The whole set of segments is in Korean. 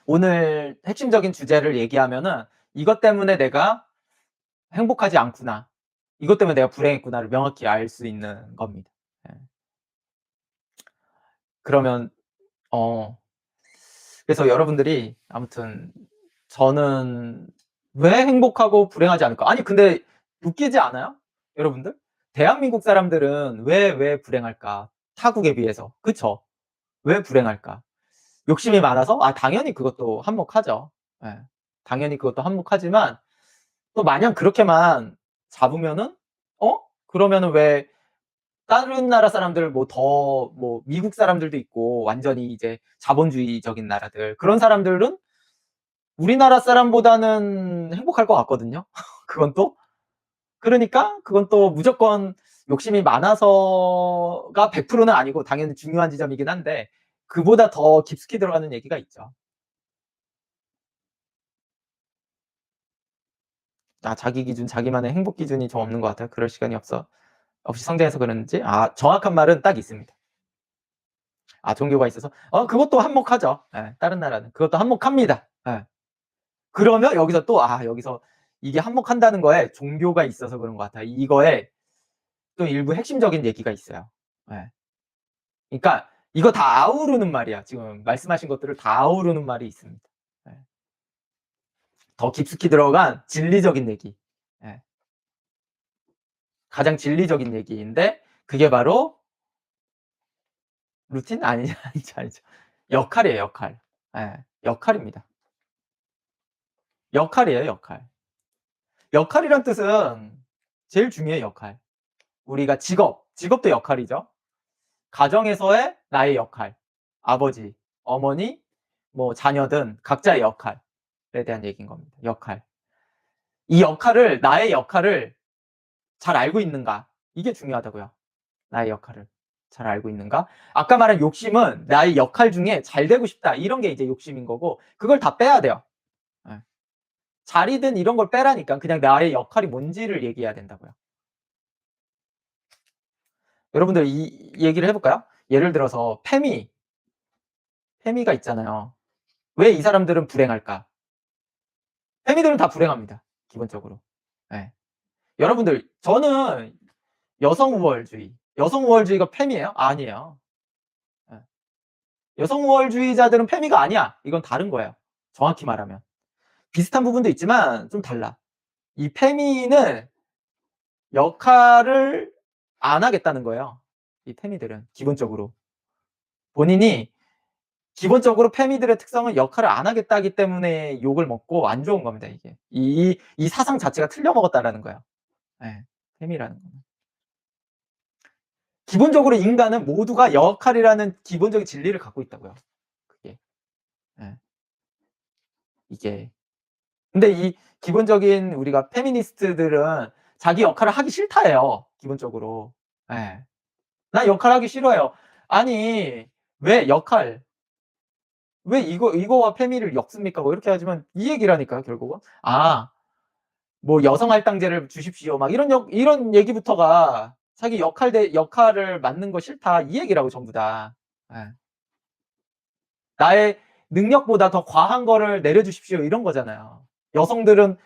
오늘 핵심적인 주제를 얘기하면은 이것 때문에 내가 행복하지 않구나. 이것 때문에 내가 불행했구나를 명확히 알 수 있는 겁니다. 예. 그러면 어 그래서 여러분들이 아무튼 저는 왜 행복하고 불행하지 않을까? 아니 근데 웃기지 않아요? 여러분들? 대한민국 사람들은 왜 불행할까? 타국에 비해서. 그쵸? 왜 불행할까? 욕심이 많아서? 아 당연히 그것도 한몫하죠. 예. 당연히 그것도 한몫하지만 또 마냥 그렇게만 잡으면은 그러면은 왜 다른 나라 사람들 뭐 더 뭐 미국 사람들도 있고 완전히 이제 자본주의적인 나라들 그런 사람들은 우리나라 사람보다는 행복할 것 같거든요. 그건 또. 그러니까 그건 또 무조건 욕심이 많아서가 100%는 아니고 당연히 중요한 지점이긴 한데 그보다 더 깊숙이 들어가는 얘기가 있죠. 아 자기 기준, 자기만의 행복 기준이 좀 없는 것 같아요. 그럴 시간이 없이 성장해서 그러는지. 아 정확한 말은 딱 있습니다. 아 종교가 있어서 그것도 한몫하죠. 예. 다른 나라는 그것도 한몫합니다. 예. 그러면 여기서 또 여기서 이게 한몫한다는 거에 종교가 있어서 그런 것 같아요. 이거에 또 일부 핵심적인 얘기가 있어요. 예. 그러니까 이거 다 아우르는 말이야. 지금 말씀하신 것들을 다 아우르는 말이 있습니다. 예. 더 깊숙이 들어간 진리적인 얘기. 예. 가장 진리적인 얘기인데 그게 바로 루틴? 아니죠, 아니죠, 아니죠. 역할이에요, 역할. 예. 역할입니다. 역할이에요, 역할. 역할이란 뜻은 제일 중요해요, 역할. 우리가 직업도 역할이죠. 가정에서의 나의 역할. 아버지, 어머니, 뭐 자녀든 각자의 역할에 대한 얘기인 겁니다. 역할. 이 역할을 나의 역할을 잘 알고 있는가? 이게 중요하다고요. 나의 역할을 잘 알고 있는가? 아까 말한 욕심은 나의 역할 중에 잘 되고 싶다 이런 게 이제 욕심인 거고 그걸 다 빼야 돼요. 예. 자리든 이런 걸 빼라니까. 그냥 나의 역할이 뭔지를 얘기해야 된다고요. 여러분들 이 얘기를 해 볼까요? 예를 들어서 페미가 있잖아요. 왜 이 사람들은 불행할까? 페미들은 다 불행합니다. 기본적으로. 예. 여러분들 저는 여성 우월주의가 페미예요? 아니에요. 예. 여성 우월주의자들은 페미가 아니야. 이건 다른 거예요. 정확히 말하면. 비슷한 부분도 있지만 좀 달라. 이 페미는 역할을 안 하겠다는 거예요. 이 페미들은 기본적으로. 본인이 기본적으로 페미들의 특성은 역할을 안 하겠다기 때문에 욕을 먹고 안 좋은 겁니다, 이게. 이 사상 자체가 틀려 먹었다라는 거예요. 예. 페미라는 거는. 기본적으로 인간은 모두가 역할이라는 기본적인 진리를 갖고 있다고요. 그게. 예. 이게. 근데 이 기본적인 우리가 페미니스트들은 자기 역할을 하기 싫다해요, 기본적으로. 예. "나 역할하기 싫어요." 아니 왜 역할 왜 이거와 페미를 엮습니까? 뭐 이렇게 하지만 이 얘기라니까요, 결국은. 뭐 여성 할당제를 주십시오. 막 이런 얘기부터가 자기 역할을 맡는 거 싫다 이 얘기라고 전부 다. 예. 나의 능력보다 더 과한 거를 내려주십시오 이런 거잖아요. 여성들은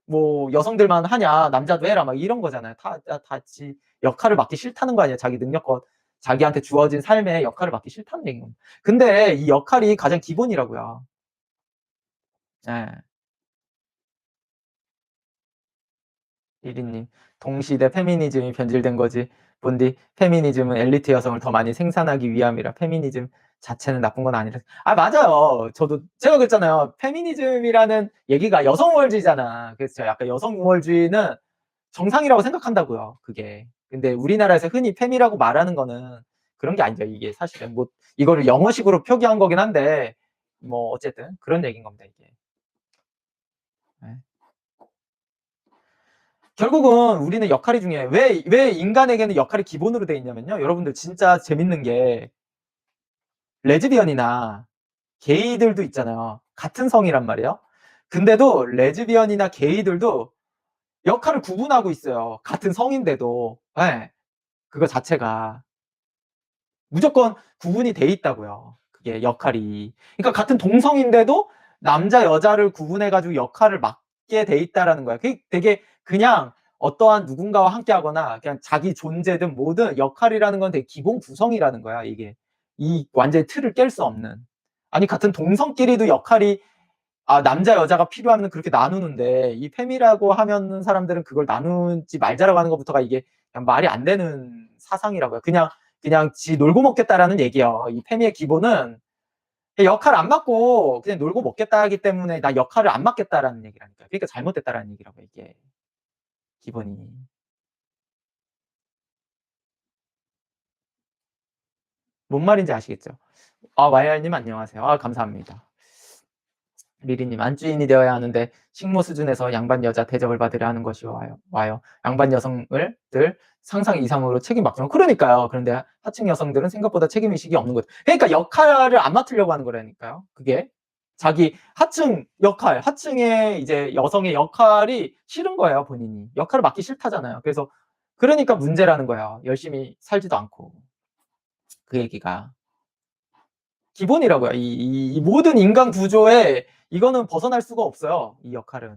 뭐 여성들만 하냐 남자도 해라 막 이런 거잖아요. 지 역할을 맡기 싫다는 거 아니에요. 자기 능력껏 자기한테 주어진 삶에 역할을 맡기 싫다는 얘기인 겁니다. 근데 이 역할이 가장 기본이라고요. 예. 이리님 동시대 페미니즘이 변질된 거지. 본디 페미니즘은 엘리트 여성을 더 많이 생산하기 위함이라 페미니즘 자체는 나쁜 건 아니라. 맞아요. 제가 그랬잖아요. 페미니즘이라는 얘기가 여성 우월주의잖아. 그래서 제가 약간 여성 우월주의는 정상이라고 생각한다고요, 그게. 근데 우리나라에서 흔히 페미라고 말하는 거는 그런 게 아니죠, 이게 사실은. 뭐 이거를 영어식으로 표기한 거긴 한데 뭐 어쨌든 그런 얘기인 겁니다, 이게. 예. 결국은 우리는 역할이 중요해요. 왜 인간에게는 역할이 기본으로 돼 있냐면요. 여러분들 진짜 재밌는 게 레즈비언이나 게이들도 있잖아요. 같은 성이란 말이에요. 근데도 레즈비언이나 게이들도 역할을 구분하고 있어요. 같은 성인데도. 예. 그거 자체가. 무조건 구분이 돼 있다고요. 그게 역할이. 그러니까 같은 동성인데도 남자 여자를 구분해 가지고 역할을 맡게 돼 있다라는 거야. 그게 되게 그냥 어떠한 누군가와 함께 하거나 그냥 자기 존재든 뭐든 역할이라는 건 되게 기본 구성이라는 거야, 이게. 이 완전히 틀을 깰 수 없는. 아니 같은 동성끼리도 역할이 남자 여자가 필요하면 그렇게 나누는데 이 페미라고 하면은 사람들은 그걸 나누지 말자라고 하는 것부터가 이게 그냥 말이 안 되는 사상이라고요. 그냥 지 놀고 먹겠다라는 얘기예요. 이 페미의 기본은 역할 안 맡고 그냥 놀고 먹겠다 하기 때문에 나 역할을 안 맡겠다라는 얘기라니까요. 그러니까 잘못됐다라는 얘기라고 이게 기본이. 뭔 말인지 아시겠죠? YR님 안녕하세요. 감사합니다. 미리님 안주인이 되어야 하는데 식모 수준에서 양반 여자 대접을 받으려 하는 것이 와요. 양반 여성을 늘 상상 이상으로 책임 맡기면 그러니까요. 그런데 하층 여성들은 생각보다 책임의식이 없는 거죠. 그러니까 역할을 안 맡으려고 하는 거라니까요. 그게 자기 하층 역할, 하층의 이제 여성의 역할이 싫은 거예요. 본인이 역할을 맡기 싫다잖아요. 그래서 그러니까 문제라는 거예요. 열심히 살지도 않고. 그 얘기가 기본이라고요. 이 모든 인간 구조에 이거는 벗어날 수가 없어요. 이 역할은.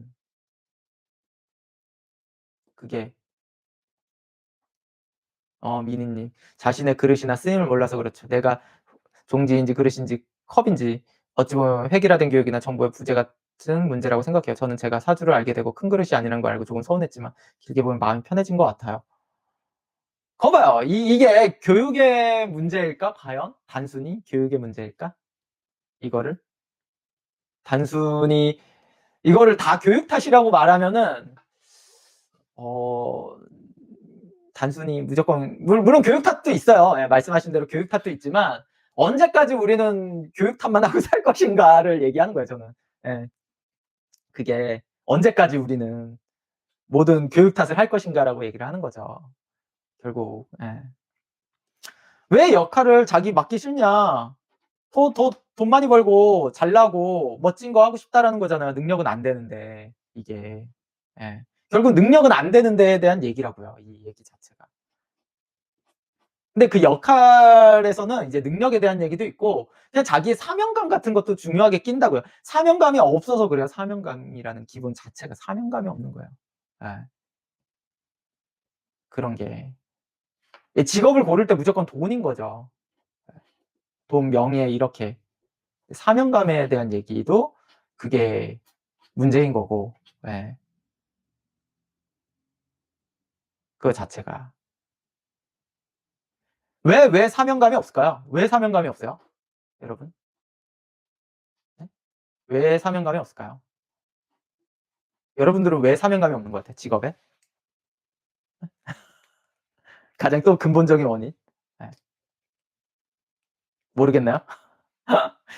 그게 미니님 자신의 그릇이나 쓰임을 몰라서 그렇죠. 내가 종지인지 그릇인지 컵인지 어찌 보면 획일화된 교육이나 정보의 부재 같은 문제라고 생각해요. 저는 제가 사주를 알게 되고 큰 그릇이 아니라는 걸 알고 조금 서운했지만 길게 보면 마음이 편해진 것 같아요. 거봐요. 이게 교육의 문제일까? 과연? 단순히 교육의 문제일까? 이거를? 단순히 이거를 다 교육 탓이라고 말하면은 단순히 무조건 물론 교육 탓도 있어요. 예, 말씀하신 대로 교육 탓도 있지만 언제까지 우리는 교육 탓만 하고 살 것인가를 얘기하는 거예요. 저는. 예. 그게 언제까지 우리는 모든 교육 탓을 할 것인가라고 얘기를 하는 거죠. 결국. 예. 왜 역할을 자기 맡기 싫냐? 더 돈 많이 벌고 잘나고 멋진 거 하고 싶다라는 거잖아요. 능력은 안 되는데 이게. 예. 결국 능력은 안 되는 데에 대한 얘기라고요. 이 얘기 자체가. 근데 그 역할에서는 이제 능력에 대한 얘기도 있고 그냥 자기의 사명감 같은 것도 중요하게 낀다고요. 사명감이 없어서 그래요. 사명감이라는 기본 자체가 사명감이 없는 거예요. 예. 그런 게. 직업을 고를 때 무조건 돈인 거죠. 돈, 명예 이렇게. 사명감에 대한 얘기도 그게 문제인 거고. 예. 그거 자체가. 왜 사명감이 없을까요? 왜 사명감이 없어요? 여러분? 네? 왜 사명감이 없을까요? 여러분들은 왜 사명감이 없는 것 같아요? 직업에? 가장 또 근본적인 원인? 네. 모르겠나요?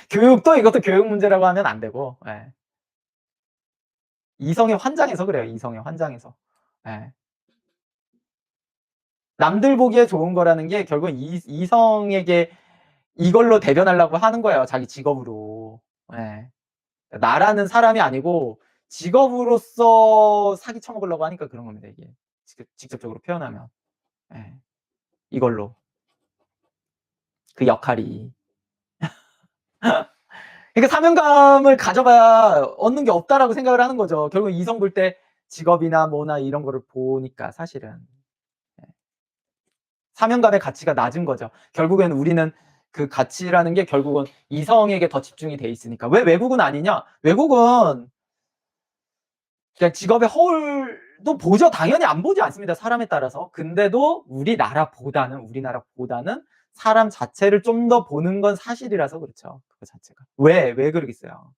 교육도 이것도 교육 문제라고 하면 안 되고, 예. 이성의 환장에서 그래요. 이성의 환장에서. 예. 남들 보기에 좋은 거라는 게 결국은 이성에게 이걸로 대변하려고 하는 거예요. 자기 직업으로. 예. 나라는 사람이 아니고 직업으로서 사기 쳐먹으려고 하니까 그런 겁니다. 이게 직접적으로 표현하면. 예. 이걸로 그 역할이. 그러니까 사명감을 가져봐야 얻는 게 없다라고 생각을 하는 거죠. 결국 이성 볼 때 직업이나 뭐나 이런 거를 보니까 사실은. 예. 사명감의 가치가 낮은 거죠. 결국엔 우리는 그 가치라는 게 결국은 이성에게 더 집중이 돼 있으니까. 왜 외국은 아니냐? 외국은 그냥 직업의 허울도 보죠. 당연히 안 보지 않습니다. 사람에 따라서. 근데도 우리나라보다는 사람 자체를 좀 더 보는 건 사실이라서 그렇죠. 그거 자체가. 왜 그러겠어요?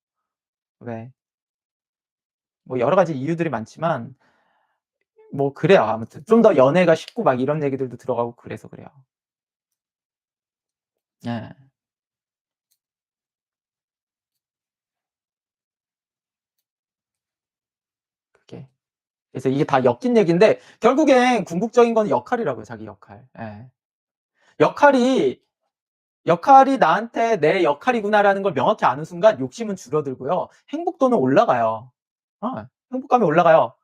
왜? 뭐 여러 가지 이유들이 많지만 뭐 그래요. 아무튼 좀 더 연애가 쉽고 막 이런 얘기들도 들어가고 그래서 그래요. 예. 그게. 그래서 이게 다 엮인 얘기인데 결국엔 궁극적인 건 역할이라고요. 자기 역할. 예. 역할이 나한테 내 역할이구나라는 걸 명확히 아는 순간 욕심은 줄어들고요. 행복도는 올라가요. 행복감이 올라가요.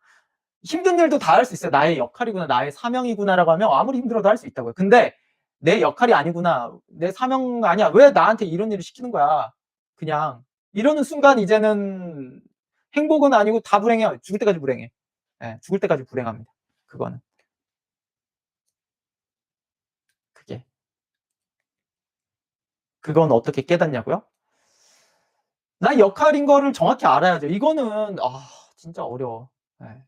힘든 일도 다 할 수 있어요. 나의 역할이구나, 나의 사명이구나라고 하면 아무리 힘들어도 할 수 있다고요. 근데 내 역할이 아니구나, 내 사명 아니야. 왜 나한테 이런 일을 시키는 거야? 그냥 이러는 순간 이제는 행복은 아니고 다 불행해요. 죽을 때까지 불행해. 예. 죽을 때까지 불행합니다. 그거는. 그게. 그건 어떻게 깨닫냐고요? 나의 역할인 거를 정확히 알아야죠. 이거는 진짜 어려워. 예.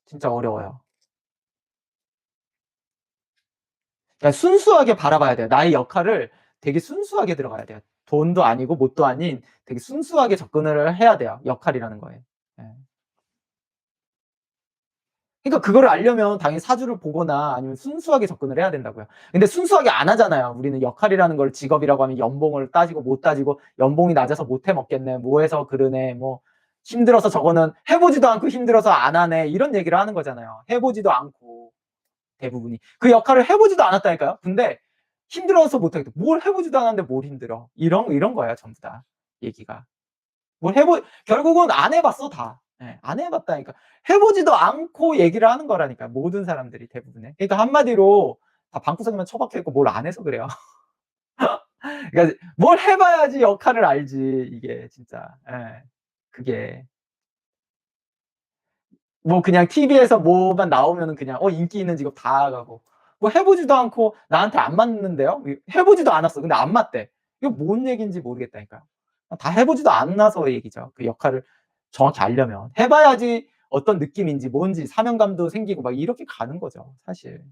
진짜 어려워요. 그러니까 순수하게 바라봐야 돼요. 나의 역할을 되게 순수하게 들어가야 돼요. 돈도 아니고 뭣도 아닌 되게 순수하게 접근을 해야 돼요, 역할이라는 거에. 예. 그러니까 그거를 알려면 당연히 사주를 보거나 아니면 순수하게 접근을 해야 된다고요. 근데 순수하게 안 하잖아요. 우리는 역할이라는 걸 직업이라고 하면 연봉을 따지고 못 따지고 연봉이 낮아서 못 해 먹겠네. 뭐 해서 그러네. 뭐 힘들어서 저거는 해 보지도 않고 힘들어서 안 하네. 이런 얘기를 하는 거잖아요. 해 보지도 않고 대부분이. 그 역할을 해 보지도 않았다니까요. 근데 힘들어서 못 하겠다. 뭘 해 보지도 않았는데 뭘 힘들어. 이런 거예요, 전부 다 얘기가. 뭘 해보 결국은 안 해 봤어 다. 예. 안 해 봤다니까. 해 보지도 않고 얘기를 하는 거라니까요, 모든 사람들이 대부분의. 그러니까 한마디로 다 방구석에만 처박혀 있고 뭘 안 해서 그래요. 그러니까 뭘 해 봐야지 역할을 알지 이게 진짜. 예. 그게. 뭐 그냥 TV에서 뭐만 나오면은 그냥 인기 있는 직업 다 가고 뭐 해 보지도 않고 나한테 안 맞는데요? 해 보지도 않았어. 근데 안 맞대. 이거 뭔 얘기인지 모르겠다니까요. 다 해 보지도 않아서 얘기죠. 그 역할을 정확히 알려면. 해 봐야지 어떤 느낌인지 뭔지 사명감도 생기고 막 이렇게 가는 거죠, 사실.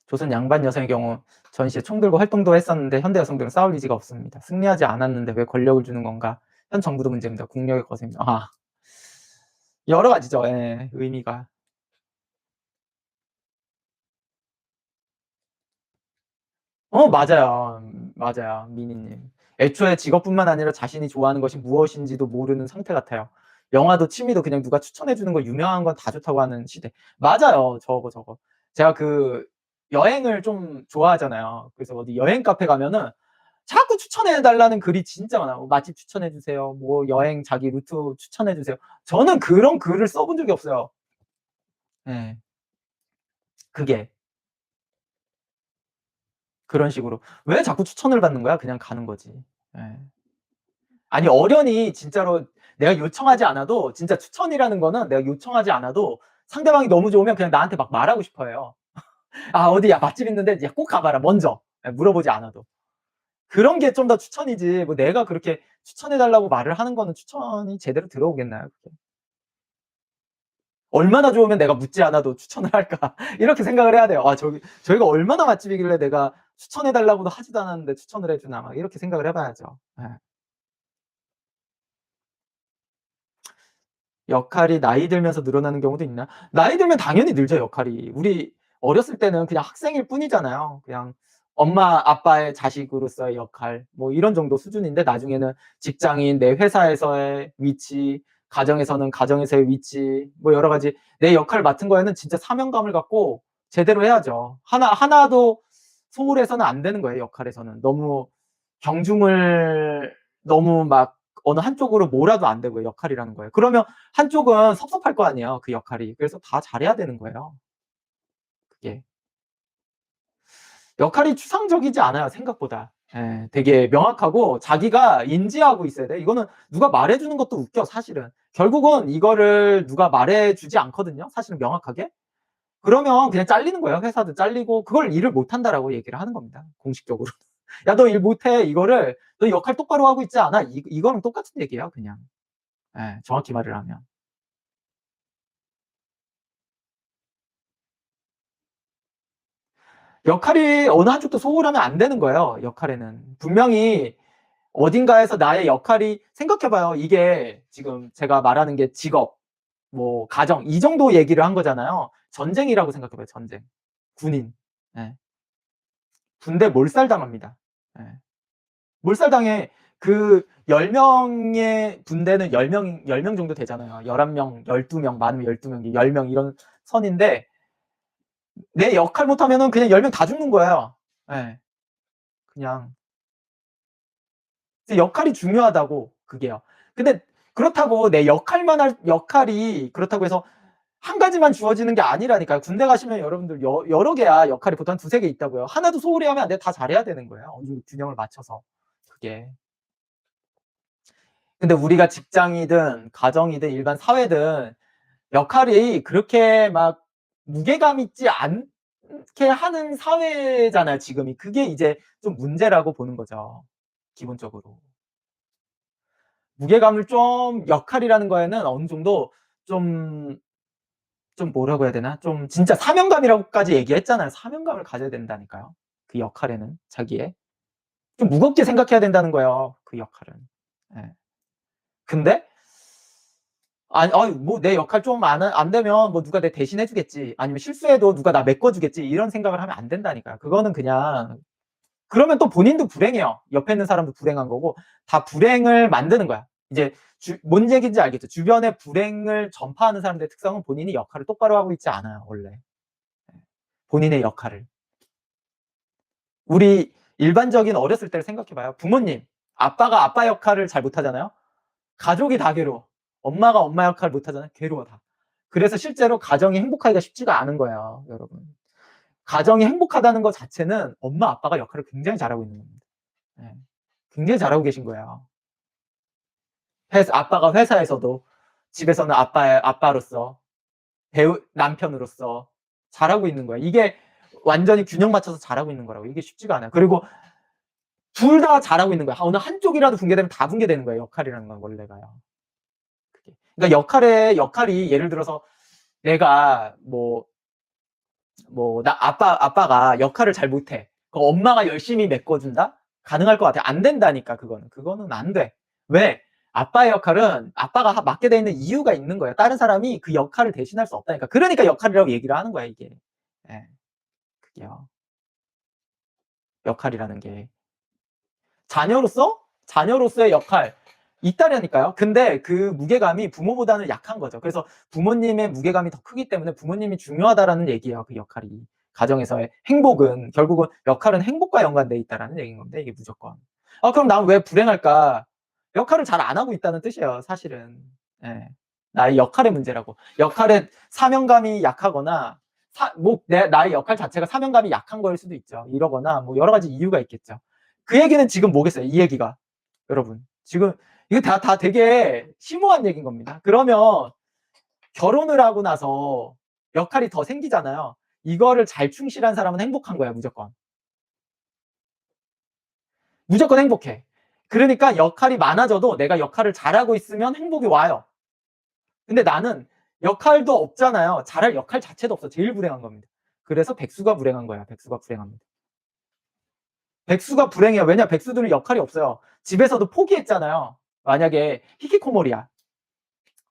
조선 양반 여성의 경우 전시에 총 들고 활동도 했었는데 현대 여성들은 싸울 의지가 없습니다. 승리하지 않았는데 왜 권력을 주는 건가? 현 정부도 문제입니다. 국력의 거세입니다. 여러 가지죠. 예. 의미가. 맞아요. 맞아요. 미니님. 애초에 직업뿐만 아니라 자신이 좋아하는 것이 무엇인지도 모르는 상태 같아요. 영화도 취미도 그냥 누가 추천해 주는 거 유명한 건 다 좋다고 하는 시대. 맞아요. 저거. 제가 그 여행을 좀 좋아하잖아요. 그래서 어디 여행 카페 가면은 자꾸 추천해 달라는 글이 진짜 많아요. 뭐 맛집 추천해 주세요. 뭐 여행 자기 루트 추천해 주세요. 저는 그런 글을 써본 적이 없어요. 예. 그게. 그런 식으로. 왜 자꾸 추천을 받는 거야? 그냥 가는 거지. 예. 아니 어련히 진짜로 내가 요청하지 않아도 진짜 추천이라는 거는 내가 요청하지 않아도 상대방이 너무 좋으면 그냥 나한테 막 말하고 싶어 해요. "아 어디 야 맛집 있는데 야 꼭 가 봐라." 먼저. 예 물어보지 않아도. 그런 게 좀 더 추천이지 뭐 내가 그렇게 추천해 달라고 말을 하는 거는 추천이 제대로 들어오겠나요 그게. 얼마나 좋으면 내가 묻지 않아도 추천을 할까 이렇게 생각을 해야 돼요. 저기가 얼마나 맛집이길래 내가 추천해 달라고도 하지도 않았는데 추천을 해 주나 막 이렇게 생각을 해 봐야죠. 예. 역할이 나이 들면서 늘어나는 경우도 있나? 나이 들면 당연히 늘죠, 역할이. 우리 어렸을 때는 그냥 학생일 뿐이잖아요. 그냥 엄마 아빠의 자식으로서의 역할 뭐 이런 정도 수준인데 나중에는 직장인, 내 회사에서의 위치, 가정에서는 가정에서의 위치 뭐 여러 가지 내 역할 맡은 거에는 진짜 사명감을 갖고 제대로 해야죠. 하나도 소홀해서는 안 되는 거예요, 역할에서는. 너무 경중을 너무 막 어느 한쪽으로 몰아도 안 되고요, 역할이라는 거예요. 그러면 한쪽은 섭섭할 거 아니에요, 그 역할이. 그래서 다 잘해야 되는 거예요, 그게. 역할이 추상적이지 않아요, 생각보다. 예. 되게 명확하고 자기가 인지하고 있어야 돼. 이거는 누가 말해 주는 것도 웃겨, 사실은. 결국은 이거를 누가 말해 주지 않거든요, 사실은 명확하게. 그러면 그냥 잘리는 거예요, 회사도 잘리고. 그걸 일을 못 한다라고 얘기를 하는 겁니다, 공식적으로. "야 너 일 못해." 이거를 "너 역할 똑바로 하고 있지 않아?" 이거랑 똑같은 얘기예요, 그냥. 예. 정확히 말을 하면. 역할이 어느 한쪽도 소홀하면 안 되는 거예요, 역할에는. 분명히 어딘가에서 나의 역할이 생각해 봐요. 이게 지금 제가 말하는 게 직업, 뭐 가정 이 정도 얘기를 한 거잖아요. 전쟁이라고 생각해 봐요, 전쟁. 군인. 예. 군대 몰살당합니다. 예. 몰살당해. 그 10명의 군대는 10명 정도 되잖아요. 11명, 12명, 많으면 12명, 10명 이런 선인데 내 역할 못하면은 그냥 10명 다 죽는 거예요. 예. 그냥. 역할이 중요하다고 그게요. 근데 그렇다고 내 역할만 할 역할이 그렇다고 해서 한 가지만 주어지는 게 아니라니까요. 군대 가시면 여러분들 여러 개야 역할이 보통 한 2-3개 있다고요. 하나도 소홀히 하면 안 돼. 다 잘해야 되는 거예요. 어느 정도 균형을 맞춰서. 그게. 근데 우리가 직장이든 가정이든 일반 사회든 역할이 그렇게 막 무게감 있지 않게 하는 사회잖아요, 지금이. 그게 이제 좀 문제라고 보는 거죠, 기본적으로. 무게감을 좀 역할이라는 거에는 어느 정도 좀 뭐라고 해야 되나? 좀 진짜 사명감이라고까지 얘기했잖아요. 사명감을 가져야 된다니까요. 그 역할에는 자기의. 좀 무겁게 생각해야 된다는 거예요, 그 역할은. 예. 근데 아니 뭐 내 역할 좀 안 되면 뭐 누가 내 대신해 주겠지. 아니면 실수해도 누가 나 메꿔 주겠지. 이런 생각을 하면 안 된다니까요. 그거는 그냥 그러면 또 본인도 불행해요. 옆에 있는 사람도 불행한 거고 다 불행을 만드는 거야. 이제 뭔 얘기인지 알겠죠? 주변에 불행을 전파하는 사람들의 특성은 본인이 역할을 똑바로 하고 있지 않아요, 원래. 본인의 역할을. 우리 일반적인 어렸을 때를 생각해 봐요. 부모님, 아빠가 아빠 역할을 잘 못하잖아요. 가족이 다 괴로워. 엄마가 엄마 역할을 못하잖아요. 괴로워 다. 그래서 실제로 가정이 행복하기가 쉽지가 않은 거예요, 여러분. 가정이 행복하다는 것 자체는 엄마 아빠가 역할을 굉장히 잘하고 있는 겁니다. 네. 굉장히 잘하고 계신 거예요. 아빠가 회사에서도 집에서는 아빠로서 배우 남편으로서 잘하고 있는 거예요. 이게 완전히 균형 맞춰서 잘하고 있는 거라고. 이게 쉽지가 않아요. 그리고 둘 다 잘하고 있는 거야. 어느 한쪽이라도 붕괴되면 다 붕괴되는 거예요. 역할이라는 건 원래가요. 그러니까 역할이 예를 들어서 내가 나 아빠가 역할을 잘 못해. 그럼 엄마가 열심히 메꿔준다? 가능할 것 같아. 안 된다니까 그거는 안 돼. 왜? 아빠의 역할은 아빠가 맡게 돼 있는 이유가 있는 거예요. 다른 사람이 그 역할을 대신할 수 없다니까. 그러니까 역할이라고 얘기를 하는 거야 이게. 예, 그게요. 역할이라는 게. 자녀로서의 역할 있다라니까요. 근데 그 무게감이 부모보다는 약한 거죠. 그래서 부모님의 무게감이 더 크기 때문에 부모님이 중요하다라는 얘기예요. 그 역할이. 가정에서의 행복은 결국은 역할은 행복과 연관돼 있다라는 얘기인 건데 이게 무조건. 그럼 난 왜 불행할까? 역할을 잘 안 하고 있다는 뜻이에요, 사실은. 예. 나의 역할의 문제라고. 역할의 사명감이 약하거나 나의 역할 자체가 사명감이 약한 거일 수도 있죠. 이러거나 뭐 여러 가지 이유가 있겠죠. 그 얘기는 지금 뭐겠어요? 이 얘기가. 여러분. 지금 이거 다 되게 심오한 얘기인 겁니다. 그러면 결혼을 하고 나서 역할이 더 생기잖아요. 이거를 잘 충실한 사람은 행복한 거야, 무조건. 무조건 행복해. 그러니까 역할이 많아져도 내가 역할을 잘하고 있으면 행복이 와요. 근데 나는 역할도 없잖아요. 잘할 역할 자체도 없어. 제일 불행한 겁니다. 그래서 백수가 불행한 거야. 백수가 불행합니다. 백수가 불행해요. 왜냐? 백수들은 역할이 없어요. 집에서도 포기했잖아요. 만약에 히키코모리야.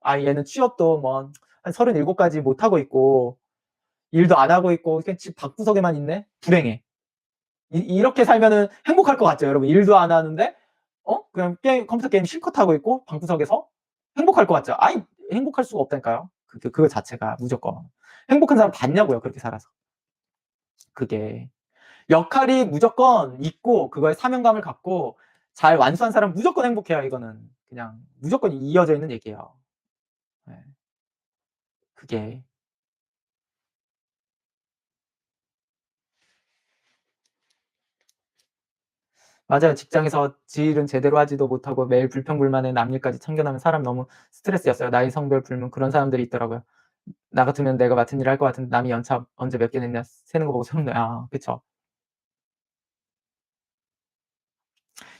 얘는 취업도 뭐 한 37까지 못 하고 있고 일도 안 하고 있고 그냥 집 방구석에만 있네. 불행해. 이렇게 살면은 행복할 것 같죠, 여러분? 일도 안 하는데 그냥 컴퓨터 게임 실컷 하고 있고 방구석에서 행복할 것 같죠? 행복할 수가 없다니까요. 그거 자체가 무조건. 행복한 사람 봤냐고요, 그렇게 살아서. 그게. 역할이 무조건 있고 그거에 사명감을 갖고 잘 완수한 사람은 무조건 행복해요, 이거는. 그냥 무조건 이어져 있는 얘기예요. 네. 그게. 맞아요. 직장에서 지 일은 제대로 하지도 못하고 매일 불평불만에 남 일까지 참견하면 사람 너무 스트레스였어요. 나이, 성별 불문 그런 사람들이 있더라고요. 나 같으면 내가 맡은 일 할 것 같은데 남이 연차 언제 몇 개 냈냐 세는 거 보고 소름 돋아요. 그쵸.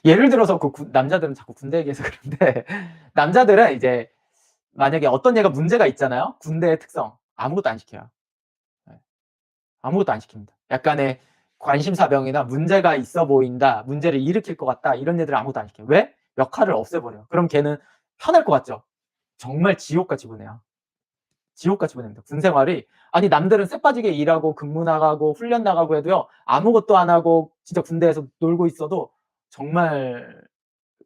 예를 들어서 남자들은 자꾸 군대 얘기해서 그런데 남자들은 이제 만약에 어떤 얘가 문제가 있잖아요. 군대의 특성. 아무것도 안 시켜요. 네. 아무것도 안 시킵니다. 약간의 관심사병이나 문제가 있어 보인다, 문제를 일으킬 것 같다, 이런 애들은 아무것도 안 시켜요. 왜? 역할을 없애버려요. 그럼 걔는 편할 것 같죠? 정말 지옥같이 보내요. 지옥같이 보냅니다. 군 생활이. 남들은 쎄빠지게 일하고 근무 나가고 훈련 나가고 해도요, 아무것도 안 하고 진짜 군대에서 놀고 있어도 정말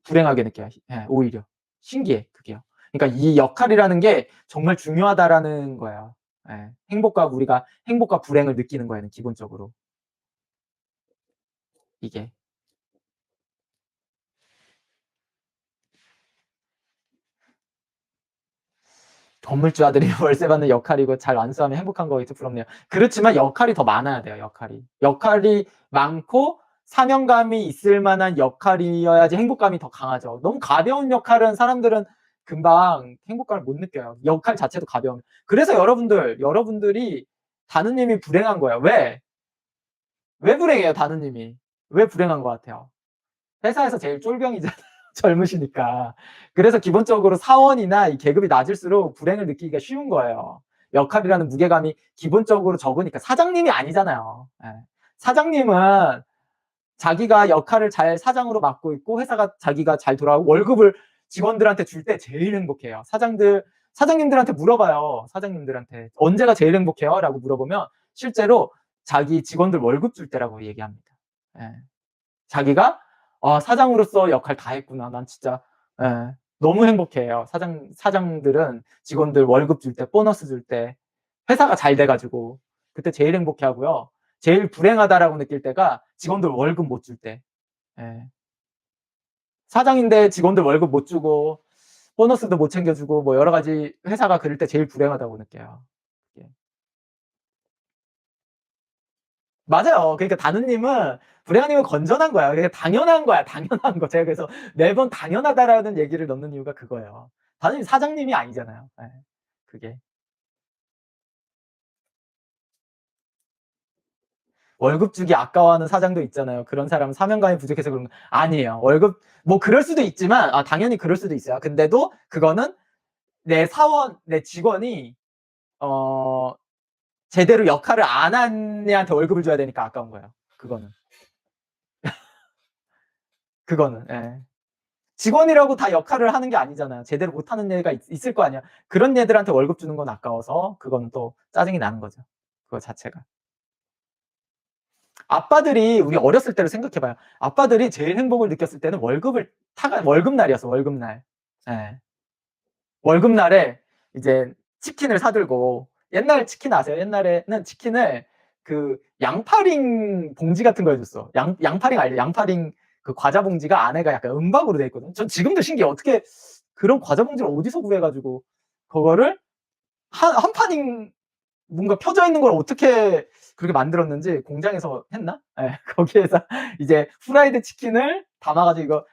불행하게 느껴요. 예, 오히려. 신기해, 그게요. 그러니까 이 역할이라는 게 정말 중요하다라는 거예요. 예. 우리가 행복과 불행을 느끼는 거에는 기본적으로. 이게. 건물주 아들이 월세 받는 역할이고 잘 완수하면 행복한 거겠죠. 부럽네요. 그렇지만 역할이 더 많아야 돼요. 역할이 많고 사명감이 있을 만한 역할이어야지 행복감이 더 강하죠. 너무 가벼운 역할은 사람들은 금방 행복감을 못 느껴요. 역할 자체도 가벼우면. 그래서 여러분들이 다느님이 불행한 거예요. 왜 불행해요, 다느님이? 왜 불행한 것 같아요? 회사에서 제일 쫄병이잖아요. 젊으시니까. 그래서 기본적으로 사원이나 이 계급이 낮을수록 불행을 느끼기가 쉬운 거예요. 역할이라는 무게감이 기본적으로 적으니까. 사장님이 아니잖아요. 예. 사장님은 자기가 역할을 잘 사장으로 맡고 있고 회사가 자기가 잘 돌아가고 월급을 직원들한테 줄 때 제일 행복해요. 사장님들한테 물어봐요. 사장님들한테 언제가 제일 행복해요? 라고 물어보면 실제로 자기 직원들 월급 줄 때라고 얘기합니다. 예. 자기가 사장으로서 역할 다 했구나. 난 진짜 너무 행복해요. 사장들은 직원들 월급 줄 때, 보너스 줄 때, 회사가 잘 돼가지고 그때 제일 행복해하고요. 제일 불행하다라고 느낄 때가 직원들 월급 못 줄 때. 예. 사장인데 직원들 월급 못 주고 보너스도 못 챙겨주고 뭐 여러 가지 회사가 그럴 때 제일 불행하다고 느껴요. 예. 맞아요. 그러니까 다누님은 불행한 건전한 거야. 그게 당연한 거야. 당연한 거. 제가 그래서 매번 당연하다라는 얘기를 넣는 이유가 그거예요. 다누님 사장님이 아니잖아요. 예. 그게. 월급 주기 아까워하는 사장도 있잖아요. 그런 사람은 사명감이 부족해서 그런 거 아니에요. 월급 뭐 그럴 수도 있지만 당연히 그럴 수도 있어요. 근데도 그거는 내 직원이 제대로 역할을 안 한 애한테 월급을 줘야 되니까 아까운 거예요. 그거는. 예. 직원이라고 다 역할을 하는 게 아니잖아요. 제대로 못하는 애가 있을 거 아니야. 그런 애들한테 월급 주는 건 아까워서 그거는 또 짜증이 나는 거죠. 그거 자체가. 아빠들이 우리 어렸을 때를 생각해봐요. 아빠들이 제일 행복을 느꼈을 때는 월급날이었어. 월급날. 예. 월급날에 이제 치킨을 사들고 옛날 치킨 아세요? 옛날에는 치킨을 그 양파링 봉지 같은 걸 줬어. 양파링 알죠? 양파링 그 과자 봉지가 안에가 약간 은박으로 돼 있거든. 전 지금도 신기해. 어떻게 그런 과자 봉지를 어디서 구해가지고 그거를 한 판인 뭔가 펴져 있는 걸 어떻게 그렇게 만들었는지 공장에서 했나? 예, 거기에서 이제 후라이드 치킨을 담아가지고 이거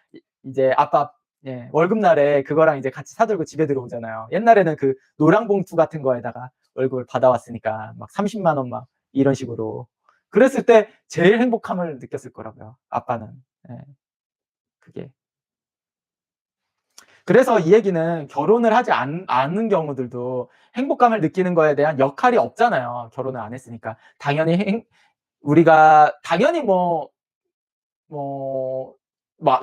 이제 아빠 월급날에 그거랑 이제 같이 사들고 집에 들어오잖아요. 옛날에는 그 노랑 봉투 같은 거에다가 월급을 받아왔으니까 막 30만 원 막 이런 식으로. 그랬을 때 제일 행복함을 느꼈을 거라고요. 아빠는. 예, 그게. 그래서 이 얘기는 결혼을 하지 않는 경우들도 행복감을 느끼는 거에 대한 역할이 없잖아요. 결혼을 안 했으니까. 우리가 당연히 뭐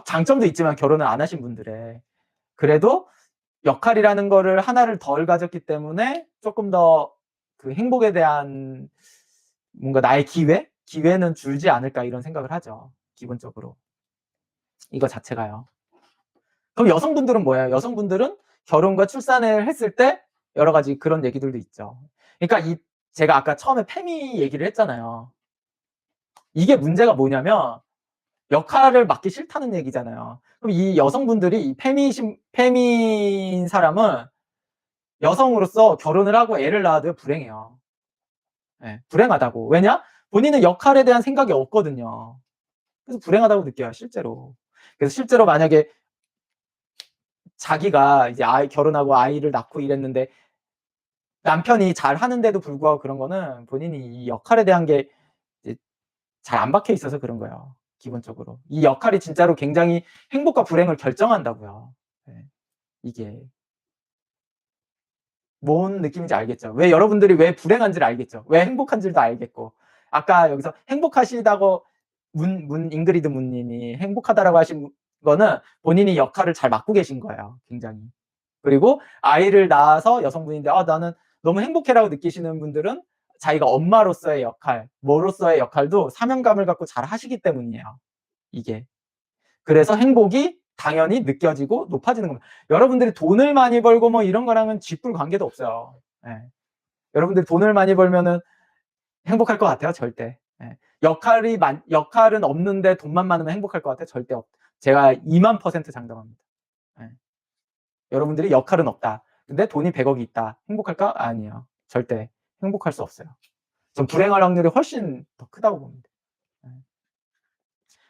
장점도 있지만 결혼을 안 하신 분들의 그래도 역할이라는 거를 하나를 덜 가졌기 때문에 조금 더 그 행복에 대한 뭔가 나의 기회는 줄지 않을까 이런 생각을 하죠. 기본적으로. 이거 자체가요. 그럼 여성분들은 뭐예요? 여성분들은 결혼과 출산을 했을 때 여러 가지 그런 얘기들도 있죠. 그러니까 제가 아까 처음에 페미 얘기를 했잖아요. 이게 문제가 뭐냐면 역할을 맡기 싫다는 얘기잖아요. 그럼 이 여성분들이 이 페미인 사람은 여성으로서 결혼을 하고 애를 낳아도 불행해요. 네, 불행하다고. 왜냐? 본인은 역할에 대한 생각이 없거든요. 그래서 불행하다고 느껴요, 실제로. 그래서 실제로 만약에 자기가 이제 결혼하고 아이를 낳고 이랬는데 남편이 잘 하는데도 불구하고 그런 거는 본인이 이 역할에 대한 게 잘 안 박혀 있어서 그런 거예요. 기본적으로. 이 역할이 진짜로 굉장히 행복과 불행을 결정한다고요. 네. 이게. 뭔 느낌인지 알겠죠? 여러분들이 왜 불행한지를 알겠죠? 왜 행복한지도 알겠고. 아까 여기서 행복하시다고 잉그리드 문님이 행복하다라고 하신 거는 본인이 역할을 잘 맡고 계신 거예요. 굉장히. 그리고 아이를 낳아서 여성분인데 나는 너무 행복해라고 느끼시는 분들은 자기가 엄마로서의 역할, 뭐로서의 역할도 사명감을 갖고 잘 하시기 때문이에요. 이게. 그래서 행복이 당연히 느껴지고 높아지는 겁니다. 여러분들이 돈을 많이 벌고 뭐 이런 거랑은 쥐뿔 관계도 없어요. 예. 여러분들이 돈을 많이 벌면은 행복할 것 같아요? 절대. 예. 역할은 없는데 돈만 많으면 행복할 것 같아요? 절대 제가 2만% 장담합니다. 예. 여러분들이 역할은 없다. 근데 돈이 100억이 있다. 행복할까? 아니에요. 절대 행복할 수 없어요. 전 불행할 확률이 훨씬 더 크다고 봅니다.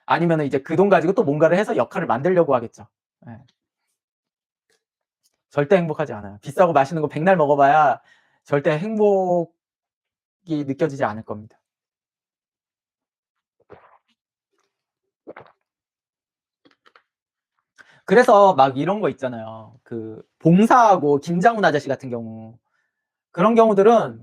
아니면은 이제 그 돈 가지고 또 뭔가를 해서 역할을 만들려고 하겠죠. 예. 절대 행복하지 않아요. 비싸고 맛있는 거 백날 먹어봐야 절대 행복이 느껴지지 않을 겁니다. 그래서 막 이런 거 있잖아요. 그 봉사하고 김장훈 아저씨 같은 경우 그런 경우들은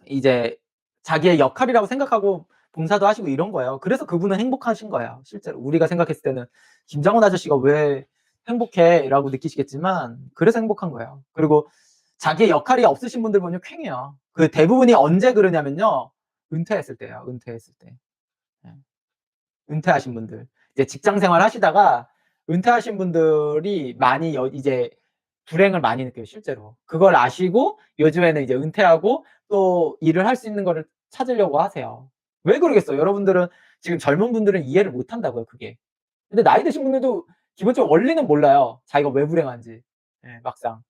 이제 자기의 역할이라고 생각하고 봉사도 하시고 이런 거예요. 그래서 그분은 행복하신 거예요. 실제로 우리가 생각했을 때는 김장훈 아저씨가 왜 행복해?라고 느끼시겠지만 그래서 행복한 거예요. 그리고 자기의 역할이 없으신 분들 보면 쾌해요. 그 대부분이 언제 그러냐면요. 은퇴했을 때예요. 은퇴했을 때. 예. 은퇴하신 분들. 이제 직장 생활 하시다가 은퇴하신 분들이 많이 이제 불행을 많이 느껴요, 실제로. 그걸 아시고 요즘에는 이제 은퇴하고 또 일을 할 수 있는 거를 찾으려고 하세요. 왜 그러겠어요? 여러분들은 지금 젊은 분들은 이해를 못 한다고요, 그게. 근데 나이 드신 분들도 기본적으로 원리는 몰라요. 자기가 왜 불행한지. 예, 막상.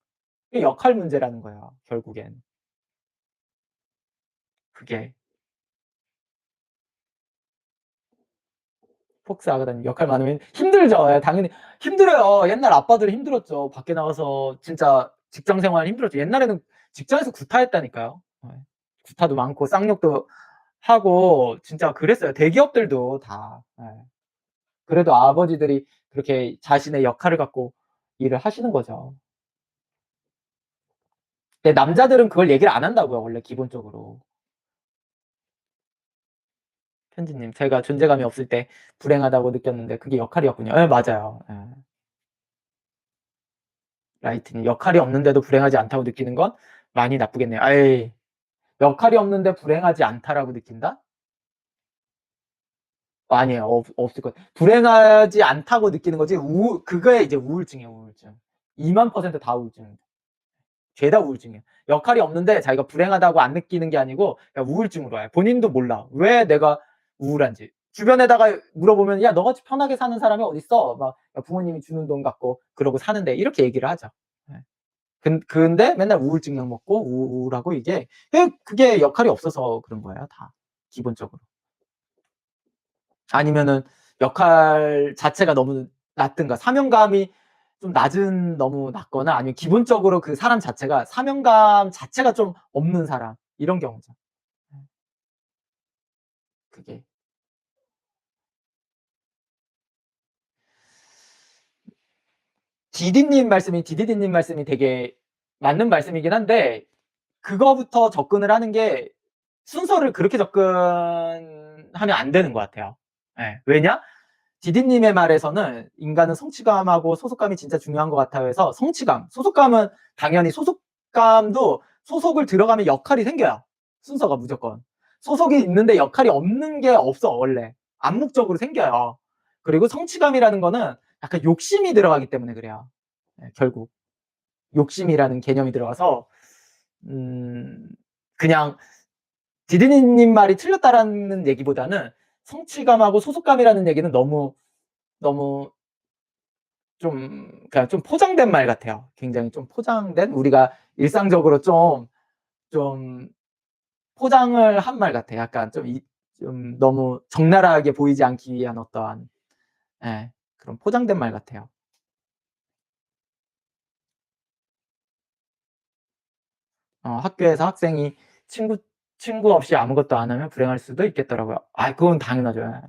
그게 역할 문제라는 거예요, 결국엔. 그게. 폭스하게 다니는 역할 많으면 힘들죠. 예, 당연히 힘들어요. 옛날 아빠들이 힘들었죠. 밖에 나가서 진짜 직장 생활 힘들었죠. 옛날에는 직장에서 구타했다니까요. 예. 구타도 많고 쌍욕도 하고 진짜 그랬어요. 대기업들도 다. 예. 그래도 아버지들이 그렇게 자신의 역할을 갖고 일을 하시는 거죠. 근데 남자들은 그걸 얘기를 안 한다고요, 원래 기본적으로. 편지님, 제가 존재감이 없을 때 불행하다고 느꼈는데 그게 역할이었군요. 예, 맞아요. 예. 라이트님, 역할이 없는데도 불행하지 않다고 느끼는 건 많이 나쁘겠네요. 에이, 역할이 없는데 불행하지 않다라고 느낀다? 아니에요. 없을 것 같아요. 불행하지 않다고 느끼는 거지, 그거에 이제 우울증이에요, 우울증. 20000% 다 우울증입니다. 죄다 우울증이에요. 역할이 없는데 자기가 불행하다고 안 느끼는 게 아니고 그냥 우울증으로 와요. 본인도 몰라. 왜 내가 우울한지. 주변에다가 물어보면, 야, 너같이 편하게 사는 사람이 어딨어? 막, 부모님이 주는 돈 갖고 그러고 사는데, 이렇게 얘기를 하죠. 네. 근데 맨날 우울증약 먹고 우울하고 이게 그게 역할이 없어서 그런 거예요, 다. 기본적으로. 아니면은 역할 자체가 너무 낮든가 사명감이 좀 너무 낮거나 아니면 기본적으로 그 사람 자체가 사명감 자체가 좀 없는 사람 이런 경우죠. 그게. 디디님 말씀이 되게 맞는 말씀이긴 한데 그거부터 접근을 하는 게 순서를 그렇게 접근하면 안 되는 것 같아요. 예. 왜냐? 디디님의 말에서는 인간은 성취감하고 소속감이 진짜 중요한 것 같아요 해서 성취감, 소속감은 당연히 소속감도 소속을 들어가면 역할이 생겨요. 순서가 무조건. 소속이 있는데 역할이 없는 게 없어, 원래. 암묵적으로 생겨요. 그리고 성취감이라는 거는 약간 욕심이 들어가기 때문에 그래요. 네, 결국. 욕심이라는 개념이 들어가서, 음, 그냥 디디님 말이 틀렸다라는 얘기보다는 성취감하고 소속감이라는 얘기는 너무 그냥 좀 포장된 말 같아요. 굉장히 좀 포장된 우리가 일상적으로 좀 포장을 한 말 같아요. 약간 좀 너무 적나라하게 보이지 않기 위한 어떠한 예, 그런 포장된 말 같아요. 학교에서 학생이 친구 없이 아무것도 안 하면 불행할 수도 있겠더라고요. 그건 당연하죠. 예.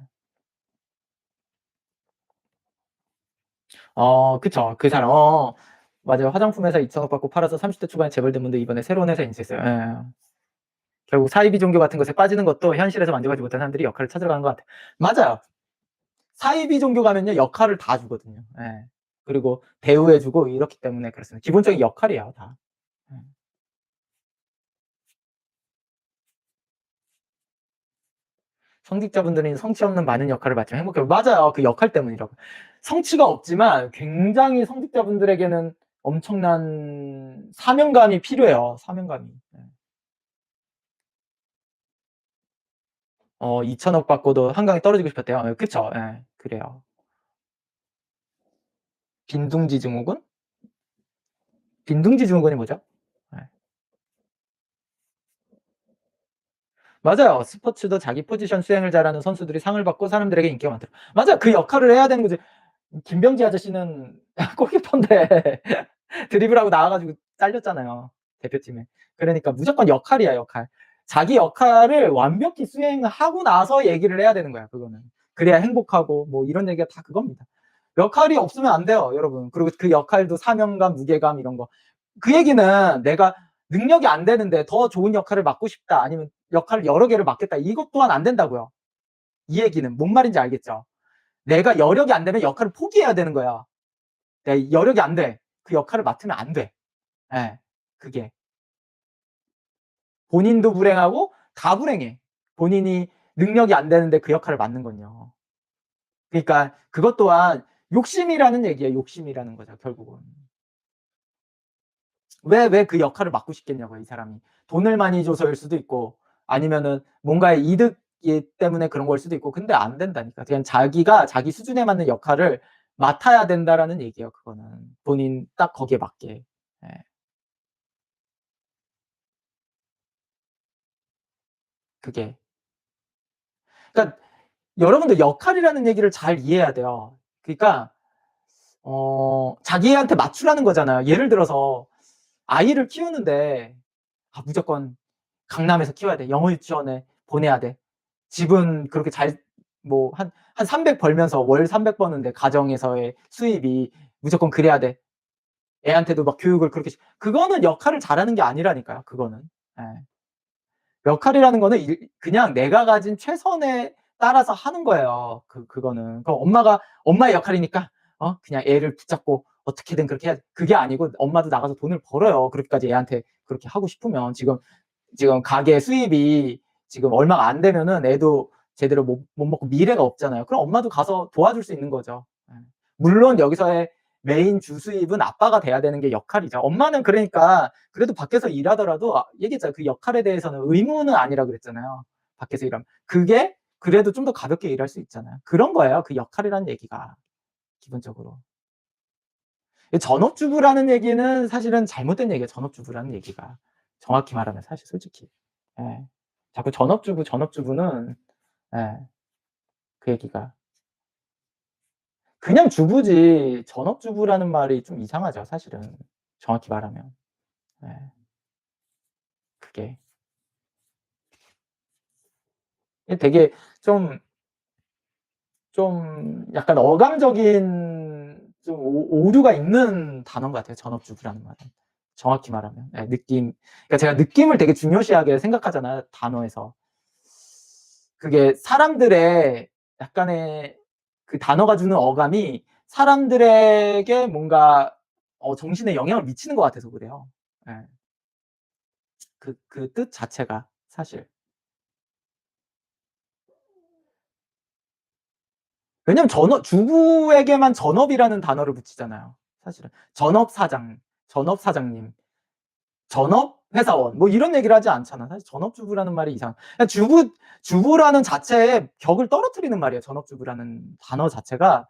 그쵸. 그 사람 맞아요. 화장품 회사 2천억 받고 팔아서 30대 초반에 재벌된 분도 이번에 새로운 회사에 인수했어요. 예. 결국 사이비 종교 같은 것에 빠지는 것도 현실에서 만족하지 못한 사람들이 역할을 찾으러 가는 것 같아요. 맞아요. 사이비 종교 가면요 역할을 다 주거든요. 예. 그리고 대우해 주고 이렇기 때문에 그렇습니다. 기본적인 역할이에요, 다. 예. 성직자분들은 성취 없는 많은 역할을 맡지만 행복해요. 맞아요. 그 역할 때문이라고. 성취가 없지만 굉장히 성직자분들에게는 엄청난 사명감이 필요해요. 사명감이. 예. 2천억 받고도 한강에 떨어지고 싶었대요. 예, 그쵸. 예. 그래요. 빈둥지 증후군? 빈둥지 증후군이 뭐죠? 네. 맞아요. 스포츠도 자기 포지션 수행을 잘하는 선수들이 상을 받고 사람들에게 인기가 많더라. 맞아. 그 역할을 해야 되는 거지. 김병지 아저씨는 골키퍼인데 드리블하고 나와가지고 잘렸잖아요. 대표팀에. 그러니까 무조건 역할이야, 역할. 자기 역할을 완벽히 수행하고 나서 얘기를 해야 되는 거야, 그거는. 그래야 행복하고 뭐 이런 얘기가 다 그겁니다. 역할이 없으면 안 돼요, 여러분. 그리고 그 역할도 사명감, 무게감 이런 거. 그 얘기는 내가 능력이 안 되는데 더 좋은 역할을 맡고 싶다. 아니면 역할을 여러 개를 맡겠다. 이것 또한 안 된다고요. 이 얘기는 뭔 말인지 알겠죠? 내가 여력이 안 되면 역할을 포기해야 되는 거야. 내가 여력이 안 돼. 그 역할을 맡으면 안 돼. 예. 그게. 본인도 불행하고 다 불행해. 본인이 능력이 안 되는데 그 역할을 맡는 건요. 그러니까 그것 또한 욕심이라는 얘기예요. 욕심이라는 거죠, 결국은. 왜 그 역할을 맡고 싶겠냐고요, 이 사람이. 돈을 많이 줘서일 수도 있고 아니면은 뭔가의 이득이 때문에 그런 걸 수도 있고 근데 안 된다니까. 그냥 자기가 자기 수준에 맞는 역할을 맡아야 된다라는 얘기예요, 그거는. 본인 딱 거기에 맞게. 예. 그게. 그러니까 여러분들 역할이라는 얘기를 잘 이해해야 돼요. 그러니까 자기한테 맞추라는 거잖아요. 예를 들어서 아이를 키우는데 무조건 강남에서 키워야 돼. 영어 유치원에 보내야 돼. 집은 그렇게 잘 뭐 한 300 벌면서 월 300 버는데 가정에서의 수입이 무조건 그래야 돼. 애한테도 막 교육을 그렇게 그거는 역할을 잘하는 게 아니라니까요, 그거는. 예. 역할이라는 거는 그냥 내가 가진 최선에 따라서 하는 거예요. 그거는. 그럼 엄마의 역할이니까 그냥 애를 붙잡고 어떻게든 그렇게 해야지. 그게 아니고 엄마도 나가서 돈을 벌어요. 그렇게까지 애한테 그렇게 하고 싶으면. 지금 가게 수입이 지금 얼마가 안 되면은 애도 제대로 못 먹고 미래가 없잖아요. 그럼 엄마도 가서 도와줄 수 있는 거죠. 예. 물론 여기서의 메인 주수입은 아빠가 돼야 되는 게 역할이죠. 엄마는 그러니까 그래도 밖에서 일하더라도 얘기했잖아요. 그 역할에 대해서는 의무는 아니라 그랬잖아요. 밖에서 일하면. 그게 그래도 좀 더 가볍게 일할 수 있잖아요. 그런 거예요. 그 역할이라는 얘기가 기본적으로. 전업주부라는 얘기는 사실은 잘못된 얘기예요. 전업주부라는 얘기가. 정확히 말하면 사실 솔직히. 예. 자꾸 전업주부는 예. 그 얘기가. 그냥 주부지 전업주부라는 말이 좀 이상하죠, 사실은. 정확히 말하면. 예. 그게. 되게 좀 약간 어감적인 좀 오류가 있는 단어인 것 같아요. 전업주부라는 말은. 정확히 말하면. 예, 느낌. 그러니까 제가 느낌을 되게 중요시하게 생각하잖아요. 단어에서. 그게 사람들의 약간의 그 단어가 주는 어감이 사람들에게 뭔가 정신에 영향을 미치는 것 같아서 그래요. 예. 그 뜻 자체가 사실. 왜냐면 주부에게만 전업이라는 단어를 붙이잖아요. 사실은. 전업사장님, 전업회사원, 뭐 이런 얘기를 하지 않잖아. 사실 전업주부라는 말이 이상. 주부라는 자체의 격을 떨어뜨리는 말이에요. 전업주부라는 단어 자체가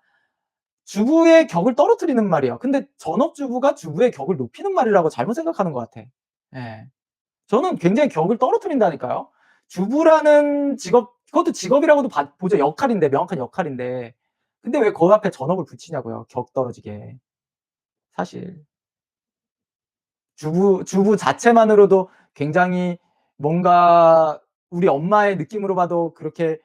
주부의 격을 떨어뜨리는 말이에요. 근데 전업주부가 주부의 격을 높이는 말이라고 잘못 생각하는 것 같아. 예. 저는 굉장히 격을 떨어뜨린다니까요. 주부라는 직업, 그것도 직업이라고도 보죠. 역할인데, 명확한 역할인데. 근데 왜 그 앞에 전업을 붙이냐고요. 격 떨어지게. 사실. 주부 자체만으로도 굉장히 뭔가 우리 엄마의 느낌으로 봐도 그렇게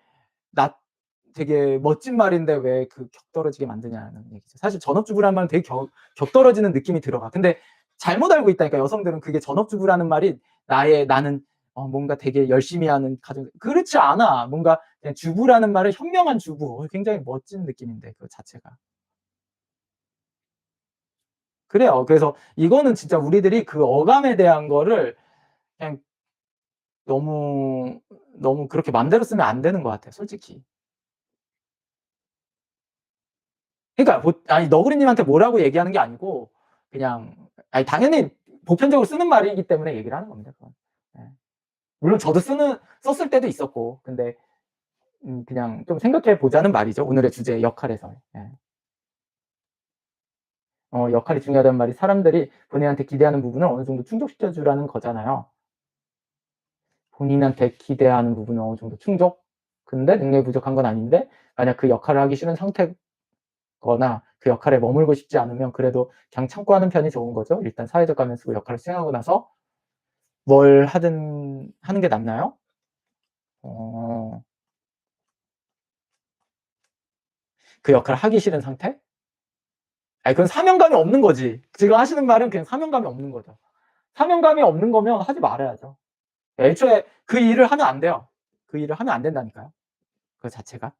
되게 멋진 말인데 왜 그 격 떨어지게 만드냐는 얘기죠. 사실 전업주부라는 말은 되게 격 떨어지는 느낌이 들어가. 근데 잘못 알고 있다니까 여성들은 그게 전업주부라는 말이 나는 뭔가 되게 열심히 하는 가정 그렇지 않아. 뭔가 그냥 주부라는 말은 현명한 주부. 굉장히 멋진 느낌인데 그 자체가. 그래요. 그래서 이거는 진짜 우리들이 그 어감에 대한 거를 그냥 너무, 너무 그렇게 맘대로 쓰면 안 되는 것 같아요, 솔직히. 그러니까 아니 너구리님한테 뭐라고 얘기하는 게 아니고 그냥 당연히 보편적으로 쓰는 말이기 때문에 얘기를 하는 겁니다. 그건. 예. 물론 저도 썼을 때도 있었고 근데 그냥 좀 생각해 보자는 말이죠. 오늘의 주제 역할에서. 예. 역할이 중요하다는 말이 사람들이 본인한테 기대하는 부분을 어느 정도 충족시켜 주라는 거잖아요. 본인한테 기대하는 부분은 어느 정도 충족? 근데 능력이 부족한 건 아닌데 만약 그 역할을 하기 싫은 상태거나 그 역할에 머물고 싶지 않으면 그래도 그냥 참고 하는 편이 좋은 거죠. 일단 사회적 가면 쓰고 역할을 수행하고 나서 뭘 하든 하는 게 낫나요? 그 역할을 하기 싫은 상태? 아니 그건 사명감이 없는 거지. 지금 하시는 말은 그냥 사명감이 없는 거죠. 사명감이 없는 거면 하지 말아야죠. 애초에 그 일을 하면 안 돼요. 그 일을 하면 안 된다니까요. 그 자체가.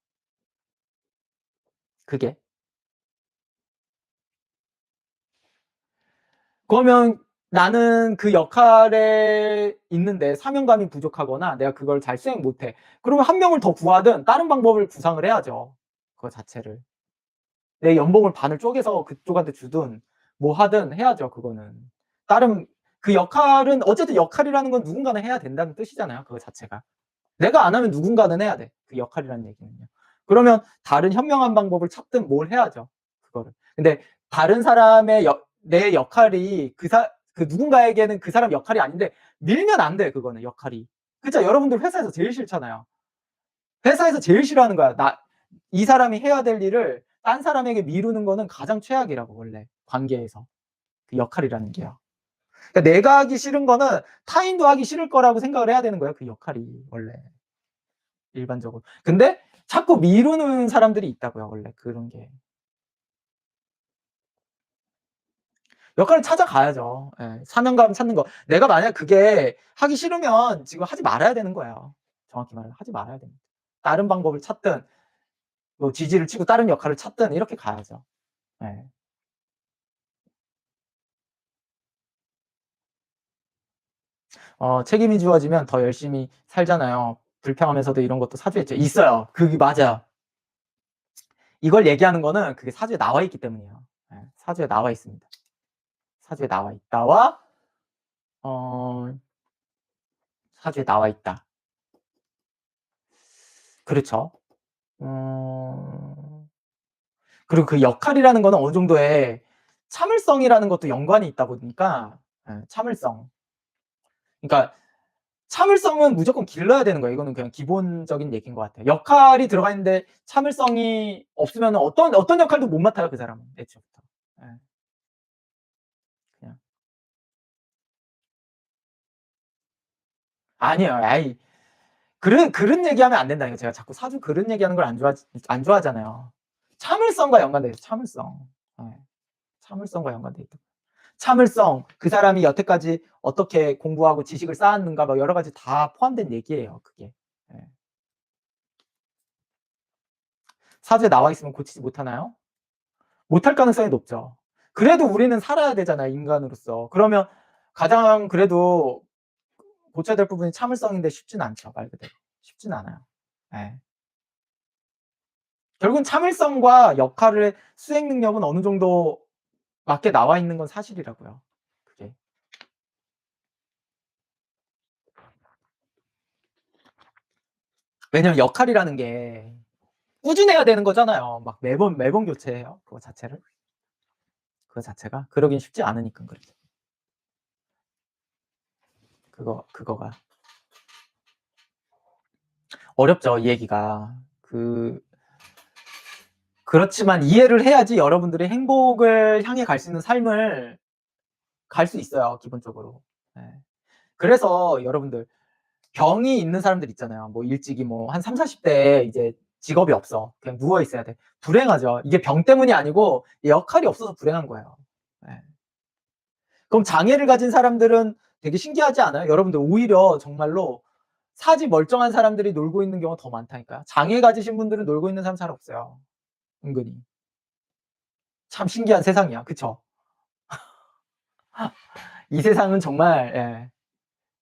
그게. 그러면 나는 그 역할에 있는데 사명감이 부족하거나 내가 그걸 잘 수행 못해. 그러면 한 명을 더 구하든 다른 방법을 구상을 해야죠. 그거 자체를. 내 연봉을 반을 쪼개서 그쪽한테 주든 뭐 하든 해야죠, 그거는. 다른 그 역할은 어쨌든 역할이라는 건 누군가는 해야 된다는 뜻이잖아요, 그거 자체가. 내가 안 하면 누군가는 해야 돼. 그 역할이라는 얘기는요. 그러면 다른 현명한 방법을 찾든 뭘 해야죠. 그거를. 근데 다른 사람의 내 역할이 그 누군가에게는 그 사람 역할이 아닌데 밀면 안 돼, 그거는 역할이. 그쵸? 여러분들 회사에서 제일 싫잖아요. 회사에서 제일 싫어하는 거야. 이 사람이 해야 될 일을 딴 사람에게 미루는 거는 가장 최악이라고, 원래. 관계에서. 그 역할이라는 게요. 그러니까 내가 하기 싫은 거는 타인도 하기 싫을 거라고 생각을 해야 되는 거예요, 그 역할이. 원래. 일반적으로. 근데 자꾸 미루는 사람들이 있다고요, 원래 그런 게. 역할을 찾아가야죠. 예. 사명감 찾는 거. 내가 만약 그게 하기 싫으면 지금 하지 말아야 되는 거예요. 정확히 말하면 하지 말아야 됩니다. 다른 방법을 찾든 뭐 지지를 치고 다른 역할을 찾든 이렇게 가야죠. 예. 책임이 주어지면 더 열심히 살잖아요. 불평하면서도 이런 것도 사주에 있어요. 그게 맞아요. 이걸 얘기하는 거는 그게 사주에 나와 있기 때문이에요. 예. 사주에 나와 있습니다. 사주에 나와 있다와 어 사주에 나와 있다. 그렇죠. 어 그리고 그 역할이라는 거는 어느 정도의 참을성이라는 것도 연관이 있다 보니까 참을성. 그러니까 참을성은 무조건 길러야 되는 거예요. 이거는 그냥 기본적인 얘기인 것 같아요. 역할이 들어가 있는데 참을성이 없으면 어떤 역할도 못 맡아요, 그 사람은 애초부터. 예. 그냥. 아니에요. 아이 그런 얘기하면 안 된다니까요. 제가 자꾸 사주 그런 얘기하는 걸 안 좋아하잖아요. 참을성과 연관돼 있어요, 참을성. 예. 참을성과 연관돼 있다. 참을성, 그 사람이 여태까지 어떻게 공부하고 지식을 쌓았는가 뭐 여러 가지 다 포함된 얘기예요, 그게. 예. 사주에 나와 있으면 고치지 못하나요? 못할 가능성이 높죠. 그래도 우리는 살아야 되잖아요, 인간으로서. 그러면 가장 그래도 고쳐야 될 부분이 참을성인데 쉽진 않죠, 말 그대로. 쉽진 않아요. 예. 결국은 참을성과 역할의 수행 능력은 어느 정도 맞게 나와 있는 건 사실이라고요, 그게. 왜냐면 역할이라는 게 꾸준해야 되는 거잖아요. 막 매번 교체해요, 그거 자체를. 그거 자체가. 그러긴 쉽지 않으니깐 그렇죠. 그거가. 어렵죠, 이 얘기가. 그렇지만 이해를 해야지 여러분들이 행복을 향해 갈 수 있는 삶을 갈 수 있어요, 기본적으로. 예. 그래서 여러분들 병이 있는 사람들 있잖아요. 뭐 일찍이 뭐 한 30-40 대에 이제 직업이 없어. 그냥 누워 있어야 돼. 불행하죠. 이게 병 때문이 아니고 역할이 없어서 불행한 거예요. 예. 그럼 장애를 가진 사람들은 되게 신기하지 않아요? 여러분들 오히려 정말로 사지 멀쩡한 사람들이 놀고 있는 경우가 더 많다니까요. 장애 가지신 분들은 놀고 있는 사람 잘 없어요, 은근히. 참 신기한 세상이야. 그쵸? 이 세상은 정말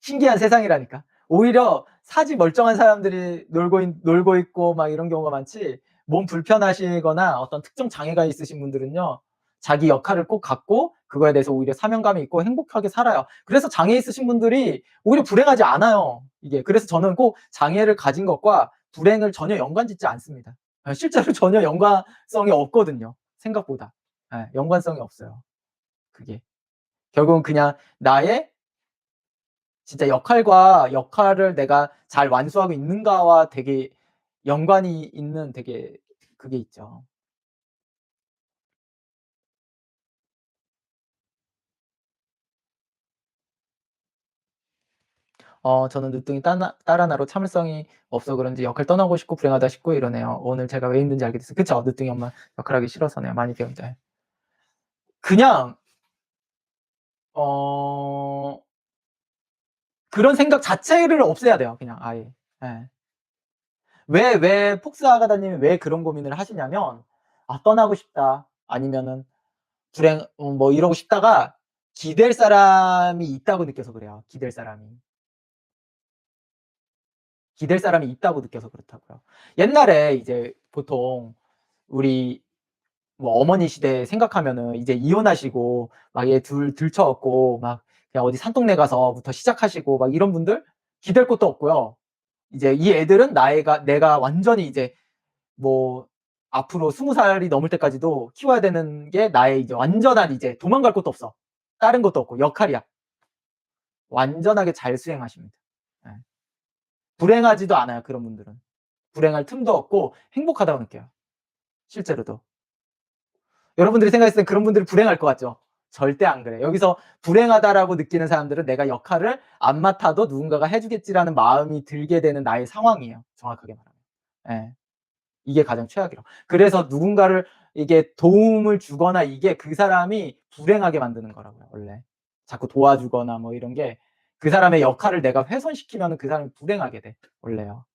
신기한 세상이라니까. 오히려 사지 멀쩡한 사람들이 놀고 있고 막 이런 경우가 많지 몸 불편하시거나 어떤 특정 장애가 있으신 분들은요. 자기 역할을 꼭 갖고 그거에 대해서 오히려 사명감이 있고 행복하게 살아요. 그래서 장애 있으신 분들이 오히려 불행하지 않아요, 이게. 그래서 저는 꼭 장애를 가진 것과 불행을 전혀 연관짓지 않습니다. 실제로 전혀 연관성이 없거든요, 생각보다. 예. 연관성이 없어요. 그게. 결국은 그냥 나의 진짜 역할을 내가 잘 완수하고 있는가와 되게 연관이 있는 되게 그게 있죠. 저는 늦둥이 딸 하나로 참을성이 없어 그런지 역할 떠나고 싶고 불행하다 싶고 이러네요. 오늘 제가 왜 힘든지 알게 됐어요. 그쵸. 늦둥이 엄마 역할하기 싫어서네요. 많이 배운다. 예. 그냥 어 그런 생각 자체를 없애야 돼요 그냥 아예. 예. 왜 폭스 아가다님이 왜 그런 고민을 하시냐면 '아 떠나고 싶다.' 아니면은 뭐 이러고 싶다가 기댈 사람이 있다고 느껴서 그래요. 기댈 사람이. 기댈 사람이 있다고 느껴서 그렇다고요. 옛날에 이제 보통 우리 뭐 어머니 시대 생각하면은 이제 이혼하시고 막 애 둘 들쳐업고 막 그냥 어디 산동네 가서부터 시작하시고 막 이런 분들 기댈 곳도 없고요. 이제 이 애들은 나이가 내가 완전히 이제 뭐 앞으로 20 살이 넘을 때까지도 키워야 되는 게 나의 이제 완전한 이제 도망갈 곳도 없어. 다른 것도 없고 역할이야. 완전하게 잘 수행하십니다. 예. 불행하지도 않아요, 그런 분들은. 불행할 틈도 없고 행복하다고 느껴요, 실제로도. 여러분들이 생각했을 땐 그런 분들이 불행할 것 같죠? 절대 안 그래요. 여기서 불행하다라고 느끼는 사람들은 내가 역할을 안 맡아도 누군가가 해 주겠지라는 마음이 들게 되는 나의 상황이에요, 정확하게 말하면. 예. 이게 가장 최악이라고. 그래서 누군가를 이게 도움을 주거나 이게 그 사람이 불행하게 만드는 거라고요, 원래. 자꾸 도와주거나 뭐 이런 게 그 사람의 역할을 내가 훼손시키면은 그 사람이 불행하게 돼, 원래요.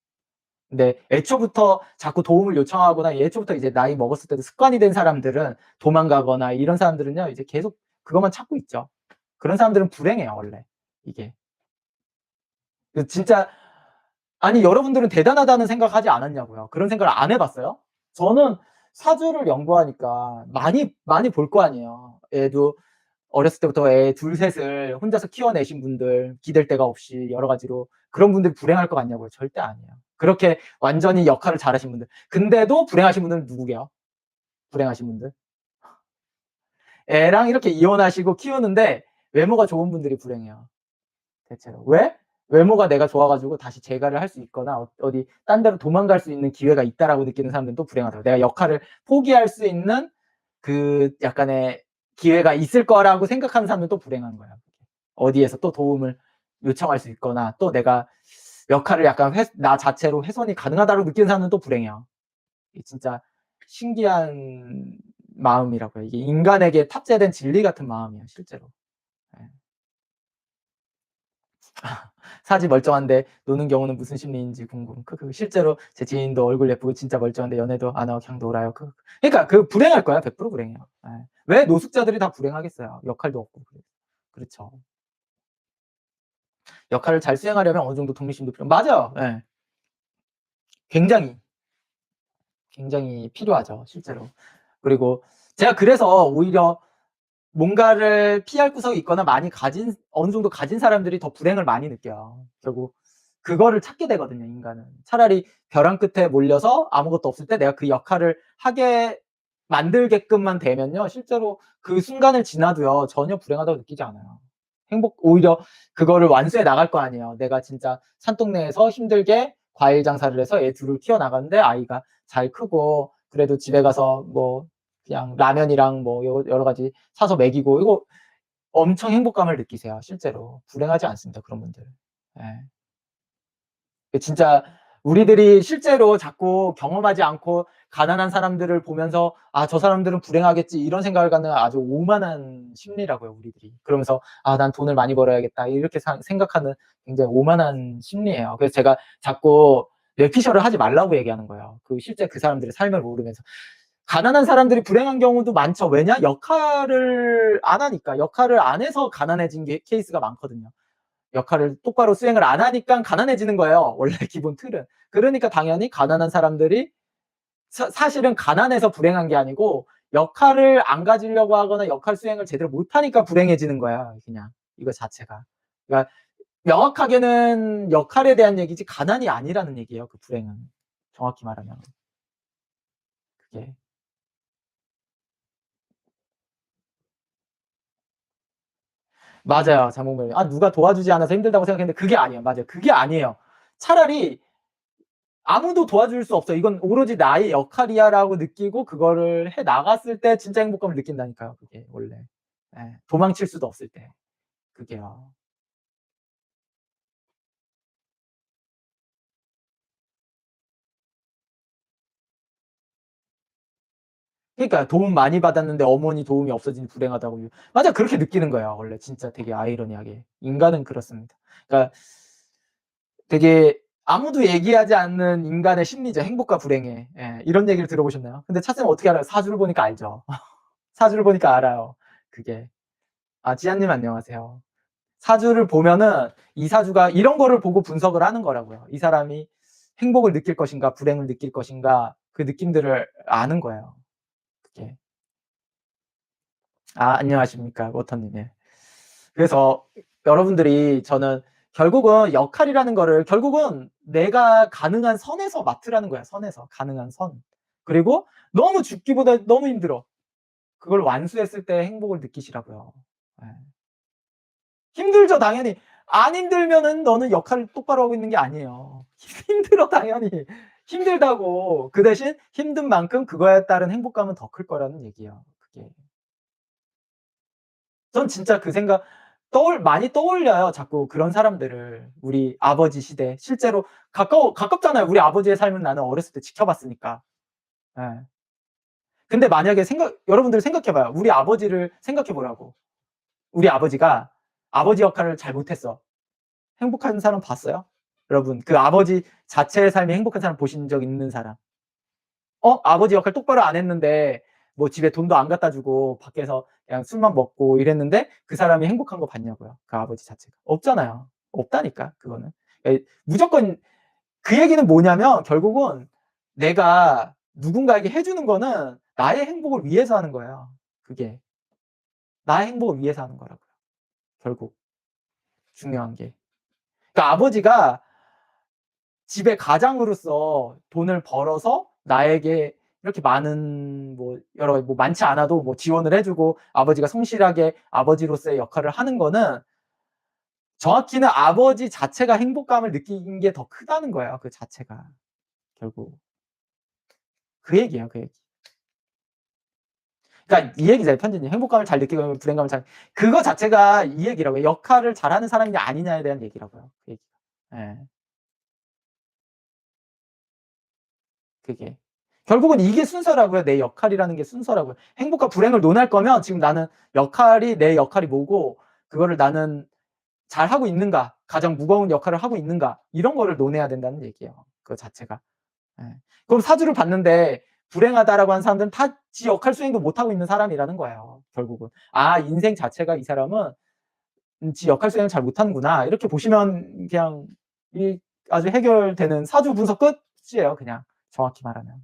근데 애초부터 자꾸 도움을 요청하거나 애초부터 이제 나이 먹었을 때도 습관이 된 사람들은 도망가거나 이런 사람들은요, 이제 계속 그것만 찾고 있죠. 그런 사람들은 불행해요, 원래. 이게. 그 진짜 아니 여러분들은 대단하다는 생각하지 않았냐고요. 그런 생각을 안 해 봤어요? 저는 사주를 연구하니까 많이 볼 거 아니에요. 애도 어렸을 때부터 애 둘 셋을 혼자서 키워내신 분들 기댈 데가 없이 여러 가지로 그런 분들이 불행할 것 같냐고요. 절대 아니에요. 그렇게 완전히 역할을 잘하신 분들. 근데도 불행하신 분들은 누구게요? 불행하신 분들. 애랑 이렇게 이혼하시고 키우는데 외모가 좋은 분들이 불행해요. 대체로. 왜? 외모가 내가 좋아 가지고 다시 재가를 할 수 있거나 어디 딴 데로 도망갈 수 있는 기회가 있다라고 느끼는 사람들은 또 불행하다고. 내가 역할을 포기할 수 있는 그 약간의 기회가 있을 거라고 생각하는 사람은 또 불행한 거야. 어디에서 또 도움을 요청할 수 있거나 또 내가 역할을 약간 나 자체로 훼손이 가능하다고 느끼는 사람은 또 불행해요. 이게 진짜 신기한 마음이라고요. 이게 인간에게 탑재된 진리 같은 마음이에요, 실제로. 예. 사지 멀쩡한데 노는 경우는 무슨 심리인지 궁금. 크크. 실제로 제 지인도 얼굴 예쁘고 진짜 멀쩡한데 연애도 안 하고 그냥 놀아요. 크크. 그러니까 그 불행할 거야. 100% 불행해요. 예. 왜 노숙자들이 다 불행하겠어요. 역할도 없고. 그렇죠. 역할을 잘 수행하려면 어느 정도 독립심도 맞아요. 예. 굉장히, 굉장히 필요하죠, 실제로. 그리고 제가 그래서 오히려 뭔가를 피할 구석이 있거나 많이 가진 어느 정도 가진 사람들이 더 불행을 많이 느껴요. 결국 그거를 찾게 되거든요, 인간은. 차라리 벼랑 끝에 몰려서 아무것도 없을 때 내가 그 역할을 하게 만들게끔만 되면요. 실제로 그 순간을 지나도요. 전혀 불행하다고 느끼지 않아요. 오히려 그거를 완수해 나갈 거 아니에요. 내가 진짜 산동네에서 힘들게 과일 장사를 해서 애 둘을 키워 나갔는데 아이가 잘 크고 그래도 집에 가서 뭐 그냥 라면이랑 뭐 여러 가지 사서 먹이고 이거 엄청 행복감을 느끼세요, 실제로. 불행하지 않습니다, 그런 분들. 예. 그 진짜 우리들이 실제로 자꾸 경험하지 않고 가난한 사람들을 보면서 '아 저 사람들은 불행하겠지.' 이런 생각을 갖는 아주 오만한 심리라고요, 우리들이. 그러면서 '아 난 돈을 많이 벌어야겠다.' 이렇게 생각하는 굉장히 오만한 심리예요. 그래서 제가 자꾸 뇌피셜을 하지 말라고 얘기하는 거예요. 실제 그 사람들의 삶을 모르면서. 가난한 사람들이 불행한 경우도 많죠. 왜냐? 역할을 안 하니까. 역할을 안 해서 가난해진 케이스가 많거든요. 역할을 똑바로 수행을 안 하니까 가난해지는 거예요, 원래 기본 틀은. 그러니까 당연히 가난한 사람들이 사실은 가난해서 불행한 게 아니고 역할을 안 가지려고 하거나 역할 수행을 제대로 못 하니까 불행해지는 거야, 그냥 이거 자체가. 그러니까 명확하게는 역할에 대한 얘기지 가난이 아니라는 얘기예요, 그 불행은. 정확히 말하면. 그게. 맞아요. 자몽베리. 아 누가 도와주지 않아서 힘들다고 생각했는데 그게 아니에요. 맞아요. 그게 아니에요. 차라리 아무도 도와줄 수 없어. 이건 오로지 나의 역할이야라고 느끼고 그거를 해 나갔을 때 진짜 행복감을 느낀다니까요. 그게 원래. 예. 도망칠 수도 없을 때. 그게요. 그러니까요. 도움 많이 받았는데 어머니 도움이 없어지니 불행하다고. 맞아. 그렇게 느끼는 거예요. 원래 진짜 되게 아이러니하게. 인간은 그렇습니다. 그러니까 되게 아무도 얘기하지 않는 인간의 심리죠. 행복과 불행의. 예. 이런 얘기를 들어보셨나요? 근데 차쌤 어떻게 알아요? 사주를 보니까 알죠. 사주를 보니까 알아요. 그게. 아 지한님 안녕하세요. 사주를 보면은 이 사주가 이런 거를 보고 분석을 하는 거라고요. 이 사람이 행복을 느낄 것인가 불행을 느낄 것인가 그 느낌들을 아는 거예요. 그게. 아 안녕하십니까 워터님. 예. 그래서 여러분들이 저는 결국은 역할이라는 거를 결국은 내가 가능한 선에서 맡으라는 거야. 선에서 가능한 선. 그리고 너무 죽기보다 너무 힘들어. 그걸 완수했을 때 행복을 느끼시라고요. 예. 힘들죠 당연히. 안 힘들면은 너는 역할을 똑바로 하고 있는 게 아니에요. 힘들어 당연히. 힘들다고. 그 대신 힘든 만큼 그거에 따른 행복감은 더 클 거라는 얘기예요. 그게. 전 진짜 그 생각 많이 떠올려요. 자꾸 그런 사람들을. 우리 아버지 시대. 실제로 가깝잖아요. 우리 아버지의 삶은 나는 어렸을 때 지켜봤으니까. 예. 근데 만약에 여러분들 생각해 봐요. 우리 아버지를 생각해 보라고. 우리 아버지가 아버지 역할을 잘 못했어. 행복한 사람 봤어요? 여러분 그 아버지 자체의 삶이 행복한 사람 보신 적 있는 사람? 아버지 역할 똑바로 안 했는데 뭐 집에 돈도 안 갖다 주고 밖에서 그냥 술만 먹고 이랬는데 그 사람이 행복한 거 봤냐고요. 그 아버지 자체가. 없잖아요. 없다니까 그거는. 무조건 그 얘기는 뭐냐면 결국은 내가 누군가에게 해 주는 거는 나의 행복을 위해서 하는 거예요. 그게. 나의 행복을 위해서 하는 거라고요. 결국 중요한 게. 그러니까 아버지가 집의 가장으로서 돈을 벌어서 나에게 이렇게 많은 뭐 여러 뭐 많지 않아도 뭐 지원을 해 주고 아버지가 성실하게 아버지로서의 역할을 하는 거는 정확히는 아버지 자체가 행복감을 느낀 게 더 크다는 거예요, 그 자체가 결국. 그 얘기예요, 그 얘기. 그러니까 이 얘기잖아요, 편지님. 행복감을 잘 느끼고 불행감을 잘 그거 자체가 이 얘기라고요. 역할을 잘하는 사람이냐 아니냐에 대한 얘기라고요, 그 얘기가. 예. 그게. 결국은 이게 순서라고요. 내 역할이라는 게 순서라고요. 행복과 불행을 논할 거면 지금 나는 내 역할이 뭐고 그거를 나는 잘하고 있는가, 가장 무거운 역할을 하고 있는가 이런 거를 논해야 된다는 얘기예요. 그 자체가. 예. 그럼 사주를 봤는데 불행하다라고 하는 사람들은 다 지 역할 수행도 못하고 있는 사람이라는 거예요. 결국은. 아 인생 자체가 이 사람은 지 역할 수행을 잘 못하는구나 이렇게 보시면 그냥 이 아주 해결되는 사주 분석 끝이에요. 그냥 정확히 말하면.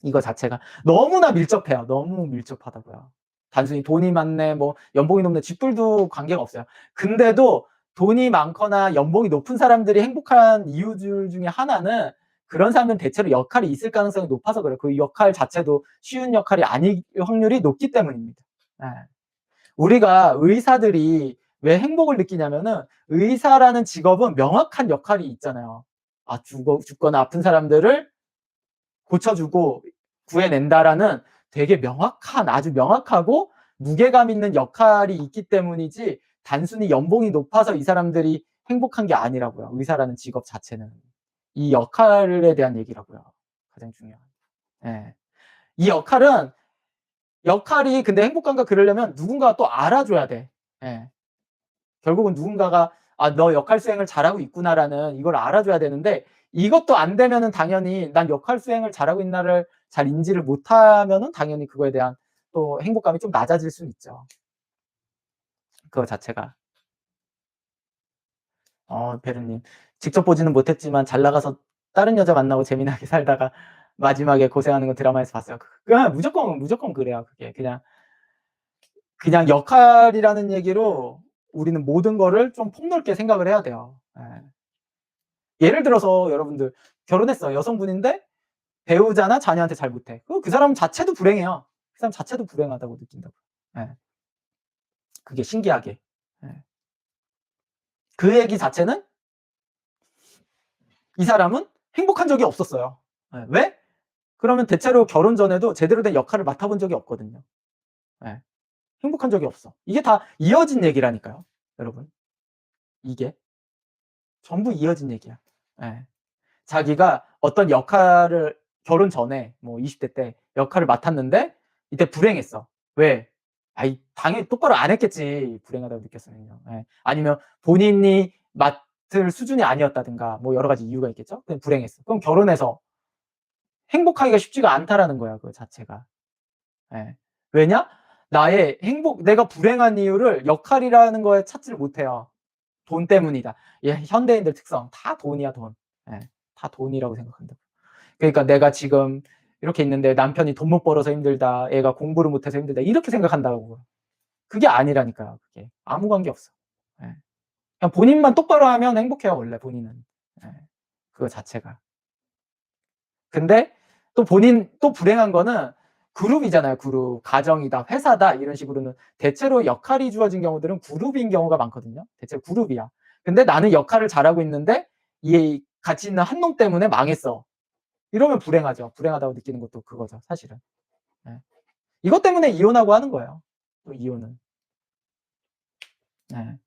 이거 자체가 너무나 밀접해요. 너무 밀접하다고요. 단순히 돈이 많네, 뭐 연봉이 높네, 쥐뿔도 관계가 없어요. 근데도 돈이 많거나 연봉이 높은 사람들이 행복한 이유들 중에 하나는 그런 사람들은 대체로 역할이 있을 가능성이 높아서 그래요. 그 역할 자체도 쉬운 역할이 아닐 확률이 높기 때문입니다. 예. 우리가 의사들이 왜 행복을 느끼냐면은 의사라는 직업은 명확한 역할이 있잖아요. 죽거나 아픈 사람들을 고쳐주고 구해낸다라는 되게 아주 명확하고 무게감 있는 역할이 있기 때문이지 단순히 연봉이 높아서 이 사람들이 행복한 게 아니라고요. 의사라는 직업 자체는. 이 역할에 대한 얘기라고요. 가장 중요한. 예. 이 역할이 근데 행복한가 그러려면 누군가가 또 알아줘야 돼. 예. 결국은 누군가가 '아 너 역할 수행을 잘하고 있구나.'라는 이걸 알아줘야 되는데 이것도 안 되면은 당연히 '난 역할 수행을 잘하고 있나.'를 잘 인지를 못하면은 당연히 그거에 대한 또 행복감이 좀 낮아질 수는 있죠. 그거 자체가. 베르님. 직접 보지는 못했지만 잘 나가서 다른 여자 만나고 재미나게 살다가 마지막에 고생하는 거 드라마에서 봤어요. 무조건 그래요 그게. 그냥 역할이라는 얘기로 우리는 모든 거를 좀 폭넓게 생각을 해야 돼요. 예. 예를 들어서 여러분들 결혼했어요. 여성분인데 배우자나 자녀한테 잘 못해. 그 사람 자체도 불행해요. 그 사람 자체도 불행하다고 느낀다고요. 예. 그게 신기하게. 예. 그 얘기 자체는 이 사람은 행복한 적이 없었어요. 예. 왜? 그러면 대체로 결혼 전에도 제대로 된 역할을 맡아본 적이 없거든요. 예. 행복한 적이 없어. 이게 다 이어진 얘기라니까요, 여러분. 이게 전부 이어진 얘기야. 예. 자기가 어떤 역할을 결혼 전에 뭐 20대 때 역할을 맡았는데 이때 불행했어. 왜? 아이 당연히 똑바로 안 했겠지. 불행하다고 느꼈으면요. 예. 아니면 본인이 맡을 수준이 아니었다든가 뭐 여러 가지 이유가 있겠죠. 그냥 불행했어. 그럼 결혼해서 행복하기가 쉽지가 않다라는 거야, 그 자체가. 예. 왜냐? 나의 행복 내가 불행한 이유를 역할이라는 거에 찾지를 못해요. 돈 때문이다. 예, 현대인들 특성 다 돈이야, 돈. 예. 다 돈이라고 생각한다. 그러니까 내가 지금 이렇게 있는데 남편이 돈 못 벌어서 힘들다. 애가 공부를 못 해서 힘들다. 이렇게 생각한다고. 그게 아니라니까요, 그게. 아무 관계 없어. 예. 그냥 본인만 똑바로 하면 행복해요, 원래 본인은. 예. 그거 자체가. 근데 또 본인 또 불행한 거는 그룹이잖아요, 그룹. 가정이다, 회사다 이런 식으로는 대체로 역할이 주어진 경우들은 그룹인 경우가 많거든요. 대체로 그룹이야. 근데 나는 역할을 잘하고 있는데 이 같이 있는 한 놈 때문에 망했어. 이러면 불행하죠. 불행하다고 느끼는 것도 그거죠, 사실은. 예. 이것 때문에 이혼하고 하는 거예요. 또 이혼은. 예.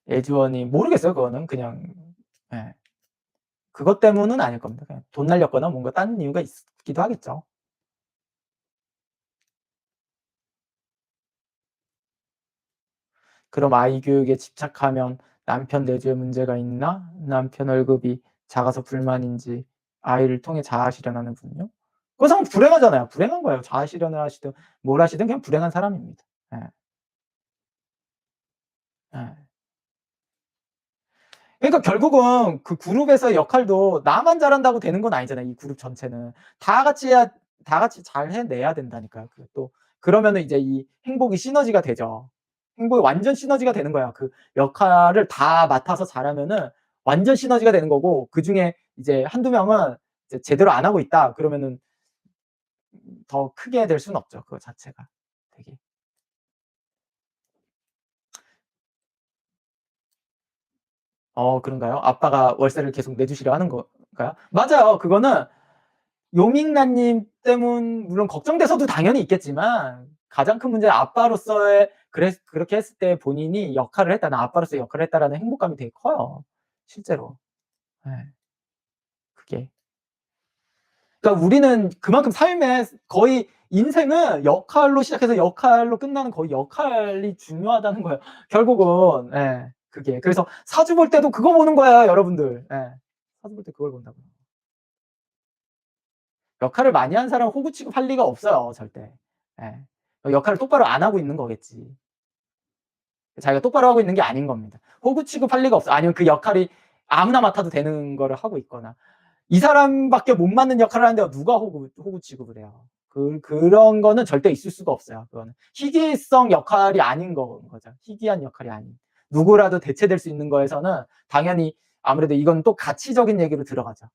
애지원이 모르겠어요, 그거는. 그냥 예. 그것 때문은 아닐 겁니다. 그냥 돈 날렸거나 뭔가 다른 이유가 있기도 하겠죠. 그럼 아이 교육에 집착하면 남편 내조에 문제가 있나? 남편 월급이 작아서 불만인지 아이를 통해 자아 실현하는 분요? 그 사람 불행하잖아요. 불행한 거예요. 자아 실현을 하시든 뭘 하시든 그냥 불행한 사람입니다. 예. 예. 그러니까 결국은 그 그룹에서의 역할도 나만 잘한다고 되는 건 아니잖아요, 이 그룹 전체는. 다 같이 해야 다 같이 잘 해내야 된다니까요. 그 또 그러면은 이제 이 행복이 시너지가 되죠. 행복이 완전 시너지가 되는 거야. 그 역할을 다 맡아서 잘하면은 완전 시너지가 되는 거고 그중에 이제 1-2 명은 이제 제대로 안 하고 있다 그러면은 더 크게 될 수는 없죠, 그거 자체가 되게. 그런가요? 아빠가 월세를 계속 내주시려 하는 건가요? 맞아요. 그거는 요밍나님 때문 물론 걱정돼서도 당연히 있겠지만 가장 큰 문제는 아빠로서의 그렇게 했을 때 본인이 역할을 했다. '나 아빠로서의 역할을 했다.'라는 행복감이 되게 커요. 실제로. 예. 그게. 그러니까 우리는 그만큼 삶에 거의 인생은 역할로 시작해서 역할로 끝나는 거의 역할이 중요하다는 거예요. 결국은 예. 그게. 그래서 사주 볼 때도 그거 보는 거예요, 여러분들. 예. 사주 볼 때 그걸 본다고요. 역할을 많이 한 사람은 호구 취급할 리가 없어요, 절대. 예. 역할을 똑바로 안 하고 있는 거겠지. 자기가 똑바로 하고 있는 게 아닌 겁니다. 호구 취급할 리가 없어. 아니면 그 역할이 아무나 맡아도 되는 거를 하고 있거나 이 사람밖에 못 맡는 역할을 하는데 누가 호구 취급을 해요. 그런 거는 절대 있을 수가 없어요. 그거는 희귀성 역할이 아닌 거죠. 희귀한 역할이 아닌. 누구라도 대체될 수 있는 거에서는 당연히 아무래도 이건 또 가치적인 얘기로 들어가죠.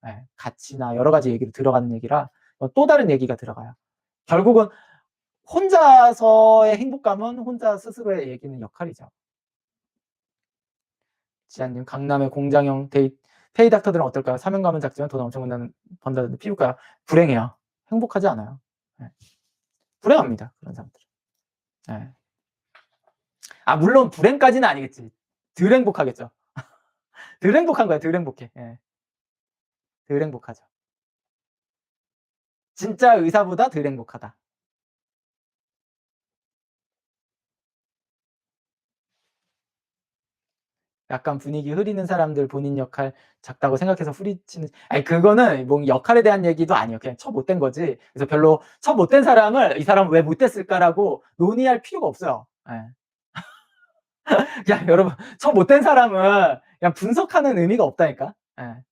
예. 가치나 여러 가지 얘기로 들어가는 얘기라 또 다른 얘기가 들어가요. 결국은 혼자서의 행복감은 혼자 스스로의 얘기는 역할이죠. 지아님, 강남의 공장형 페이 닥터들은 어떨까요? 사명감은 작지만 돈 엄청 번다는데 피울까요? 불행해요. 행복하지 않아요. 예. 불행합니다. 그런 사람들은. 예. 물론 불행까지는 아니겠지. 덜 행복하겠죠. 덜 행복한 거야. 덜 행복해. 예. 덜 행복하죠. 진짜 의사보다 덜 행복하다. 약간 분위기 흐리는 사람들 본인 역할 작다고 생각해서 후리치는 아니 그거는 뭐 역할에 대한 얘기도 아니에요. 그냥 처 못된 거지. 그래서 별로 처 못된 사람을 '이 사람은 왜 못됐을까?'라고 논의할 필요가 없어요. 예. 그냥 여러분 처 못된 사람은 그냥 분석하는 의미가 없다니까. 예.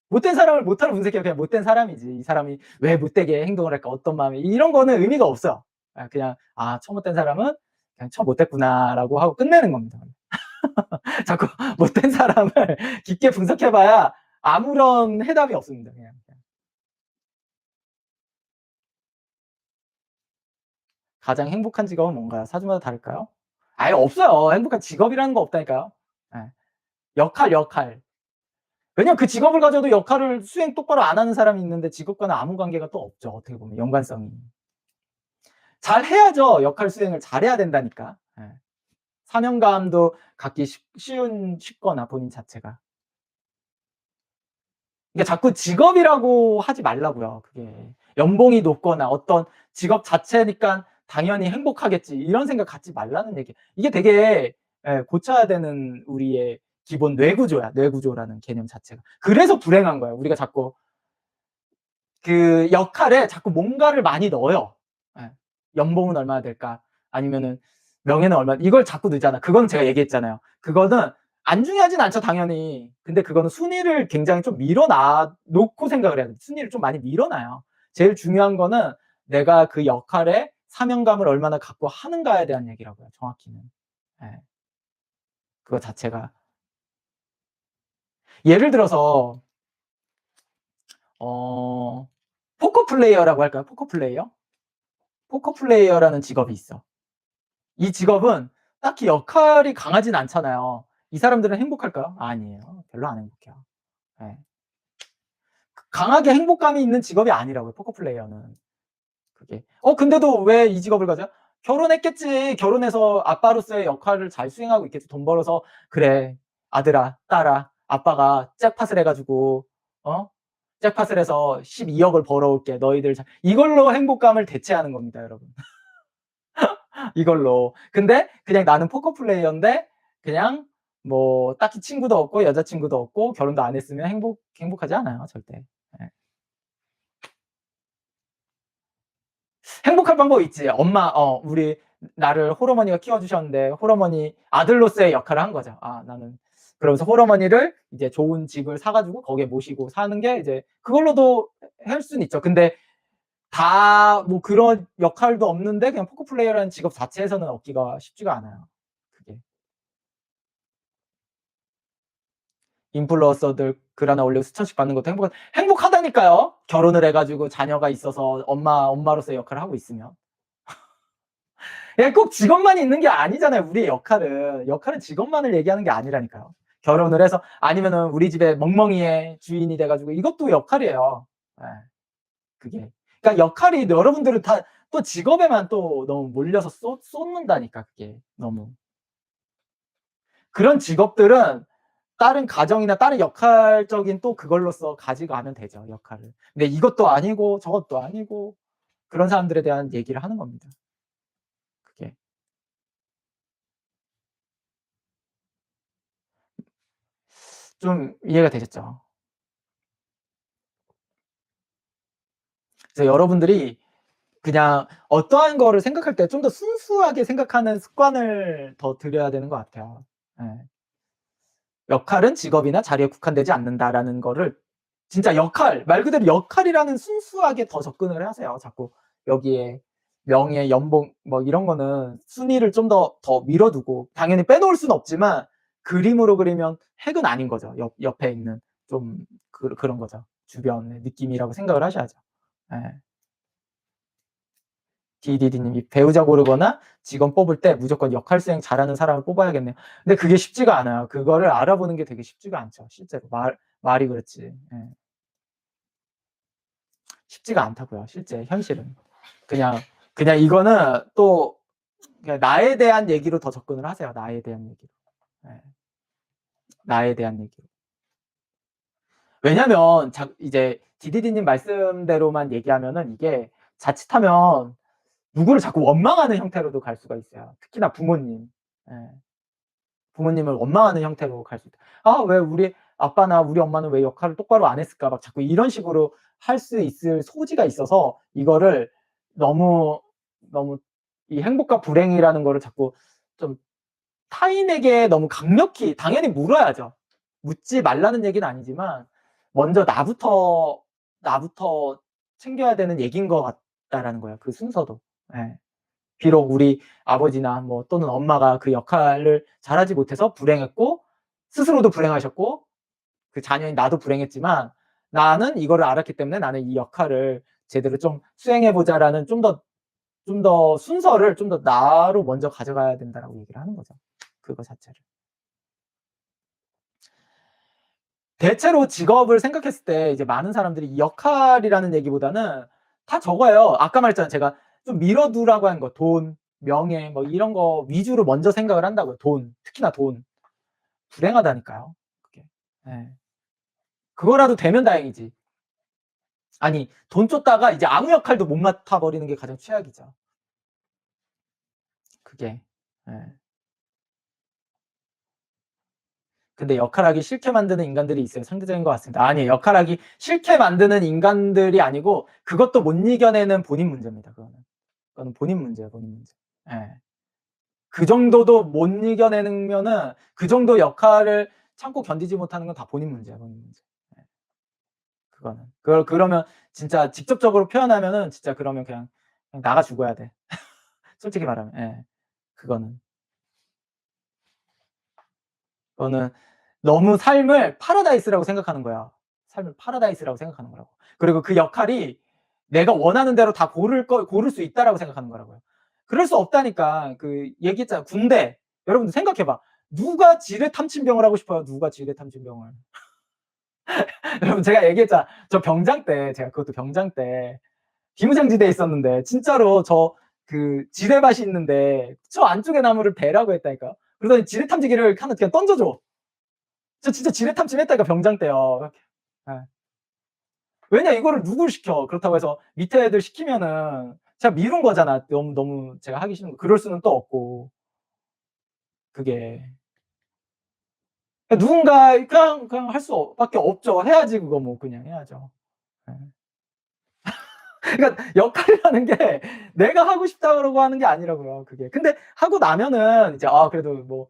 못된 사람을 못하러 분석해요. 그냥 못된 사람이지. 이 사람이 왜 못되게 행동을 할까? 어떤 마음이 이런 거는 의미가 없어요. 그냥 '아 처 못된 사람은 그냥 처 못됐구나.'라고 하고 끝내는 겁니다. 자꾸 못된 사람을 깊게 분석해 봐야 아무런 해답이 없습니다. 그냥. 가장 행복한 직업은 뭔가요? 사주마다 다를까요? 아예 없어요. 행복한 직업이라는 거 없다니까요. 예. 역할. 왜냐면 그 직업을 가져도 역할을 수행 똑바로 안 하는 사람이 있는데 직업과는 아무 관계가 또 없죠. 어떻게 보면 연관성이. 잘해야죠. 역할 수행을 잘해야 된다니까. 예. 사명감도 갖기 쉽거나 본인 자체가. 그러니까 자꾸 직업이라고 하지 말라고요. 그게 연봉이 높거나 어떤 직업 자체니까 당연히 행복하겠지 이런 생각 갖지 말라는 얘기. 이게 되게 고쳐야 되는 우리의 기본 뇌구조야. 뇌구조라는 개념 자체가. 그래서 불행한 거야. 우리가 자꾸 그 역할에 자꾸 뭔가를 많이 넣어요. 예. 연봉은 얼마나 될까? 아니면은 명예는 얼마나 이걸 자꾸 넣잖아. 그건 제가 얘기했잖아요. 그거는 안 중요하진 않죠, 당연히. 근데 그거는 순위를 굉장히 좀 놓고 생각을 해야 돼요. 순위를 좀 많이 밀어놔요. 제일 중요한 거는 내가 그 역할에 사명감을 얼마나 갖고 하는가에 대한 얘기라고요, 정확히는. 예. 그거 자체가. 예를 들어서 포커 플레이어라고 할까요? 포커 플레이어? 포커 플레이어라는 직업이 있어. 이 직업은 딱히 역할이 강하진 않잖아요. 이 사람들은 행복할까요? 아니에요. 별로 안 행복해요. 예. 강하게 행복감이 있는 직업이 아니라고요, 포커 플레이어는. 그게. 근데도 왜 이 직업을 가져요? 결혼했겠지. 결혼해서 아빠로서의 역할을 잘 수행하고 있겠지. 돈 벌어서 그래. 아들아, 딸아, 아빠가 잭팟을 해 가지고 잭팟을 해서 12억을 벌어올게. 너희들 이걸로 행복감을 대체하는 겁니다, 여러분. 이걸로. 근데 그냥 나는 포커 플레이어인데 그냥 뭐 딱히 친구도 없고 여자친구도 없고 결혼도 안 했으면 행복하지 않아요, 절대. 예. 행복할 방법이 있지. 우리 나를 홀어머니가 키워주셨는데 홀어머니 아들로서의 역할을 한 거죠. 나는 그러면서 홀어머니를 이제 좋은 집을 사가지고 거기에 모시고 사는 게 이제 그걸로도 할 수는 있죠. 근데 다 뭐 그런 역할도 없는데 그냥 포커 플레이어라는 직업 자체에서는 얻기가 쉽지가 않아요. 그게. 인플루언서들 글 하나 올리고 수천씩 받는 것도 행복하다니까요. 결혼을 해가지고 자녀가 있어서 엄마로서의 역할을 하고 있으면. 꼭 직업만 있는 게 아니잖아요. 우리의 역할은 직업만을 얘기하는 게 아니라니까요. 결혼을 해서 아니면은 우리 집에 멍멍이의 주인이 돼가지고 이것도 역할이에요. 네, 그게. 그러니까 역할이 여러분들은 다 또 직업에만 또 너무 몰려서 쏟는다니까 그게 너무. 그런 직업들은 다른 가정이나 다른 역할적인 또 그걸로써 가져가면 되죠, 역할을. 근데 이것도 아니고 저것도 아니고 그런 사람들에 대한 얘기를 하는 겁니다. 그게. 좀 이해가 되셨죠? 그래서 여러분들이 그냥 어떠한 거를 생각할 때 좀 더 순수하게 생각하는 습관을 더 들여야 되는 것 같아요. 예. 역할은 직업이나 자리에 국한되지 않는다라는 거를 진짜 말 그대로 역할이라는 순수하게 더 접근을 하세요. 자꾸 여기에 명예, 연봉 뭐 이런 거는 순위를 좀 더 밀어두고 당연히 빼놓을 수는 없지만 그림으로 그리면 핵은 아닌 거죠. 옆에 있는 좀 그런 거죠. 주변의 느낌이라고 생각을 하셔야죠. 예. DDD님이 배우자 고르거나 직원 뽑을 때 무조건 역할 수행 잘하는 사람을 뽑아야겠네요. 근데 그게 쉽지가 않아요. 그거를 알아보는 게 되게 쉽지가 않죠. 실제로 말이 그렇지. 예. 쉽지가 않다고요. 실제 현실은. 그냥 이거는 또 그냥 나에 대한 얘기로 더 접근을 하세요. 나에 대한 얘기로. 예. 나에 대한 얘기로. 왜냐면 이제 DDD님 말씀대로만 얘기하면은 이게 자칫하면 누구를 자꾸 원망하는 형태로도 갈 수가 있어요. 특히나 부모님. 예. 부모님을 원망하는 형태로 갈 수 있다. 왜 우리 아빠나 우리 엄마는 왜 역할을 똑바로 안 했을까? 막 자꾸 이런 식으로 할 수 있을 소지가 있어서 이거를 너무 이 행복과 불행이라는 거를 자꾸 좀 타인에게 너무 강력히 당연히 물어야죠. 묻지 말라는 얘기는 아니지만 먼저 나부터 챙겨야 되는 얘기인 것 같다라는 거예요. 그 순서도. 예. 비록 우리 아버지나 뭐 또는 엄마가 그 역할을 잘하지 못해서 불행했고 스스로도 불행하셨고 그 자녀인 나도 불행했지만 나는 이거를 알았기 때문에 나는 이 역할을 제대로 좀 수행해 보자라는 좀 더 좀 더 순서를 좀 더 나로 먼저 가져가야 된다라고 얘기를 하는 거죠. 그거 자체를. 대체로 직업을 생각했을 때 이제 많은 사람들이 이 역할이라는 얘기보다는 다 저거예요. 아까 말했잖아요. 제가 좀 미뤄 두라고 한 거. 돈, 명예 뭐 이런 거 위주로 먼저 생각을 한다고요. 돈. 특히나 돈. 불행하다니까요. 그게. 예. 그거라도 되면 다행이지. 아니, 돈 쫓다가 이제 아무 역할도 못 맡아 버리는 게 가장 최악이죠. 그게. 예. 근데 역할하기 싫게 만드는 인간들이 있어요. 상대적인 것 같습니다. 아니에요. 역할하기 싫게 만드는 인간들이 아니고 그것도 못 이겨내는 본인 문제입니다. 그거는 본인 문제예요. 본인 문제. 예. 그 정도도 못 이겨내면은 그 정도 역할을 참고 견디지 못하는 건 다 본인 문제야. 본인 문제. 예. 그거는. 그러면 진짜 직접적으로 표현하면은 진짜 그러면 그냥 나가 죽어야 돼. 솔직히 말하면. 예. 그거는 너무 삶을 파라다이스라고 생각하는 거야. 삶을 파라다이스라고 생각하는 거라고. 그리고 그 역할이 내가 원하는 대로 다 고를 수 있다라고 생각하는 거라고요. 그럴 수 없다니까. 그 얘기했잖아. 군대. 여러분들 생각해 봐. 누가 지뢰 탐침병을 하고 싶어요? 누가 지뢰 탐침병을. 여러분 제가 얘기했잖아. 저 병장 때 제가 그것도 병장 때 비무장지대에 있었는데 진짜로 저 그 지뢰밭이 있는데 저 안쪽에 나무를 베라고 했다니까요. 그러더니 지뢰 탐지기를 하나 그냥 던져줘. 저 진짜 지뢰 탐침했다니까 병장 때요. 예. 왜냐 이거를 누굴 시켜. 그렇다고 해서 밑에 애들 시키면은 제가 미룬 거잖아. 너무 제가 하기 싫은 거. 그럴 수는 또 없고. 그게. 누군가 그냥 할 수 밖에 없죠. 해야지 그거 뭐 그냥 해야죠. 예. 그러니까 역할이라는 게 내가 하고 싶다 그러고 하는 게 아니라고요. 그게. 근데 하고 나면은 이제 그래도 뭐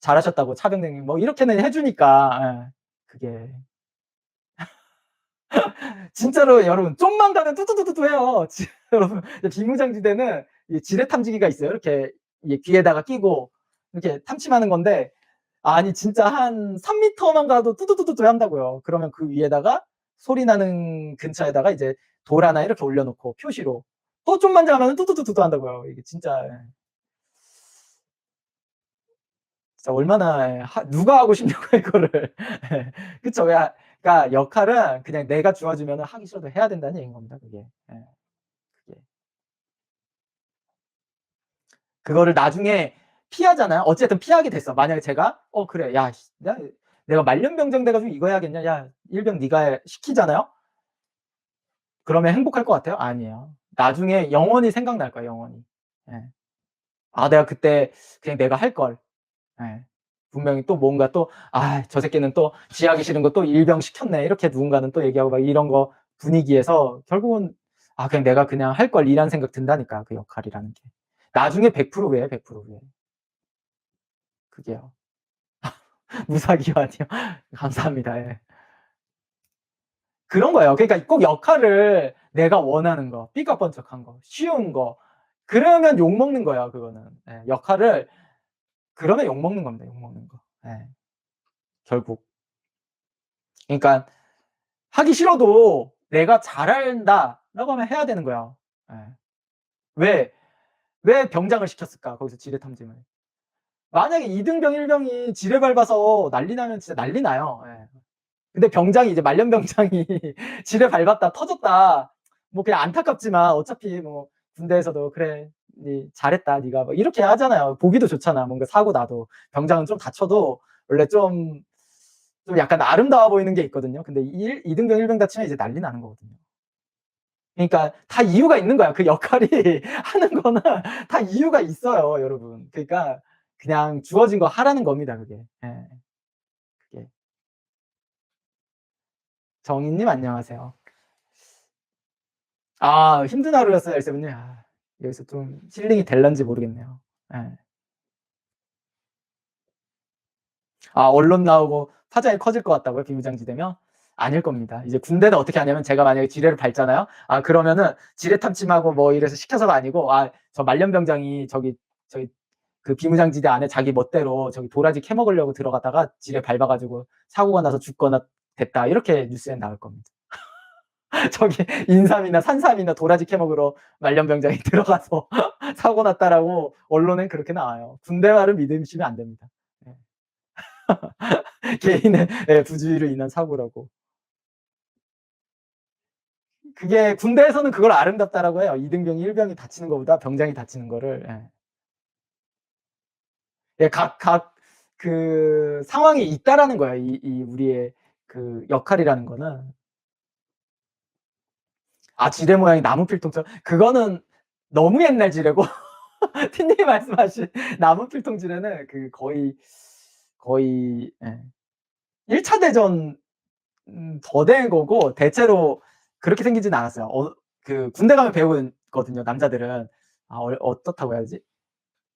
잘하셨다고 차병대님 뭐 이렇게는 해 주니까 예. 그게. 진짜로 여러분 좀만 가면 뚜두두두두 해요. 여러분 비무장지대는 이 지뢰 탐지기가 있어요. 이렇게 귀에다가 끼고 이렇게 탐침하는 건데 아니 진짜 한 3m만 가도 뚜두두두두 한다고요. 그러면 그 위에다가 소리 나는 근처에다가 이제 돌 하나 이렇게 올려놓고 표시로 또 좀만 가면 뚜두두두두 한다고요. 이게 진짜 진짜 얼마나 누가 하고 싶냐고 이거를. 그쵸. 그러니까 역할은 그냥 내가 주어지면 하기 싫어도 해야 된다는 얘기인 겁니다. 그게. 예. 그게. 그거를 나중에 피하잖아요. 어쨌든 피하게 됐어. 만약에 제가 그래. 야 내가 말년병장 돼 가지고 이거 해야겠냐. 야 일병 네가 시키잖아요. 그러면 행복할 것 같아요? 아니에요. 나중에 영원히 생각날 거예요, 영원히. 예. 내가 그때 그냥 내가 할 걸. 예. 분명히 또 뭔가 또 저 새끼는 또 지 하기 싫은 거 또 일병 시켰네. 이렇게 누군가는 또 얘기하고 막 이런 거 분위기에서 결국은 그냥 내가 그냥 할 걸 이라는 생각 든다니까, 그 역할이라는 게. 나중에 100% 후회해, 100% 후회. 그게요. 무사기환이요. 감사합니다. 예. 그런 거예요. 그러니까 꼭 역할을 내가 원하는 거, 삐까뻔쩍한 거, 쉬운 거 그러면 욕먹는 거예요, 그거는. 예. 역할을 그러면 욕먹는 겁니다, 욕먹는 거. 예. 결국. 그러니까 하기 싫어도 내가 잘한다라고 하면 해야 되는 거야. 예. 왜? 왜 병장을 시켰을까? 거기서 지뢰 탐지를. 만약에 2등병 1병이 지뢰 밟아서 난리 나면 진짜 난리 나요. 예. 근데 병장이 이제 말년병장이 지뢰 밟았다 터졌다. 뭐 그냥 안타깝지만 어차피 뭐 군대에서도 "그래. 잘했다 네가." 뭐 이렇게 하잖아요. 보기도 좋잖아. 뭔가 사고 나도. 병장은 좀 다쳐도 원래 좀 약간 아름다워 보이는 게 있거든요. 근데 2등병 1병 다치면 이제 난리 나는 거거든요. 그러니까 다 이유가 있는 거야. 그 역할이 하는 거는 다 이유가 있어요, 여러분. 그러니까 그냥 주어진 거 하라는 겁니다, 그게. 예. 그게. 정인님 안녕하세요. 힘든 하루였어요, 열세분님. 여기서 좀 힐링이 될런지 모르겠네요. 예. 언론 나오고 파장이 커질 것 같다고요, 비무장지대면? 아닐 겁니다. 이제 군대는 어떻게 하냐면 제가 만약에 지뢰를 밟잖아요. 그러면은 지뢰 탐침하고 뭐 이래서 시켜서가 아니고 저 말년병장이 저기 그 비무장지대 안에 자기 멋대로 저기 도라지 캐먹으려고 들어갔다가 지뢰 밟아 가지고 사고가 나서 죽거나 됐다. 이렇게 뉴스에 나올 겁니다. 저기 인삼이나 산삼이나 도라지 캐먹으러 말년병장이 들어가서 사고 났다라고 언론엔 그렇게 나와요. 군대 말을 믿으시면 안 됩니다. 예. 개인의 예, 부주의로 인한 사고라고. 그게 군대에서는 그걸 아름답다라고 해요. 이등병이 일병이 다치는 것보다 병장이 다치는 거를. 예. 예, 각 그 상황이 있다라는 거예요. 이 우리의 그 역할이라는 거는. 아, 지뢰 모양이 나무 필통처럼. 그거는 너무 옛날 지뢰고 틴님이 말씀하신 나무 필통 지뢰는 그 거의 예. 1차 대전 더 된 거고 대체로 그렇게 생기진 않았어요. 그 군대 가면 배우거든요, 남자들은. 아, 어떻다고 해야지?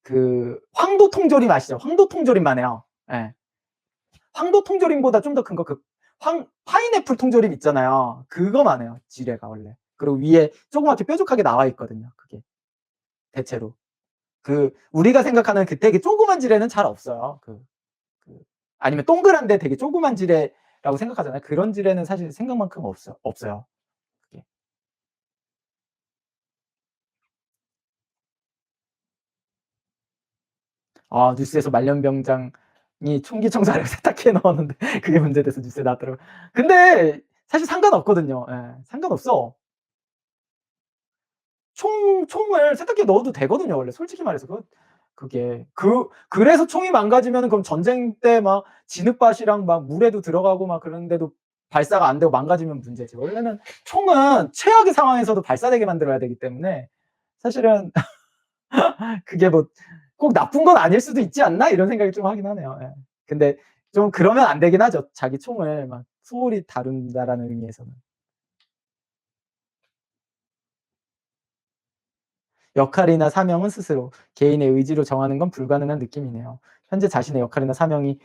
그 황도 통조림 아시죠? 황도 통조림만 해요. 예. 황도 통조림보다 좀 더 큰 거, 그 파인애플 통조림 있잖아요. 그거만 해요, 지뢰가 원래. 그리고 위에 조그맣게 뾰족하게 나와 있거든요, 그게. 대체로. 그 우리가 생각하는 그 되게 조그만 지뢰는 잘 없어요. 아니면 동그란데 되게 조그만 지뢰라고 생각하잖아요. 그런 지뢰는 사실 생각만큼 없어요. 그게. 아, 뉴스에서 말년병장이 총기 청사를 세탁기에 넣었는데 그게 문제돼서 뉴스에 나왔더라고요. 근데 사실 상관없거든요. 예. 상관없어. 총을 세탁기에 넣어도 되거든요, 원래. 솔직히 말해서. 그게 그래서 총이 망가지면은 그럼 전쟁 때 막 진흙밭이랑 막 물에도 들어가고 막 그런데도 발사가 안 되고 망가지면 문제지. 원래는 총은 최악의 상황에서도 발사되게 만들어야 되기 때문에 사실은 그게 뭐 꼭 나쁜 건 아닐 수도 있지 않나? 이런 생각이 좀 하긴 하네요. 예. 근데 좀 그러면 안 되긴 하죠. 자기 총을 막 소홀히 다룬다라는 의미에서는. 역할이나 사명은 스스로 개인의 의지로 정하는 건 불가능한 느낌이네요. 현재 자신의 역할이나 사명이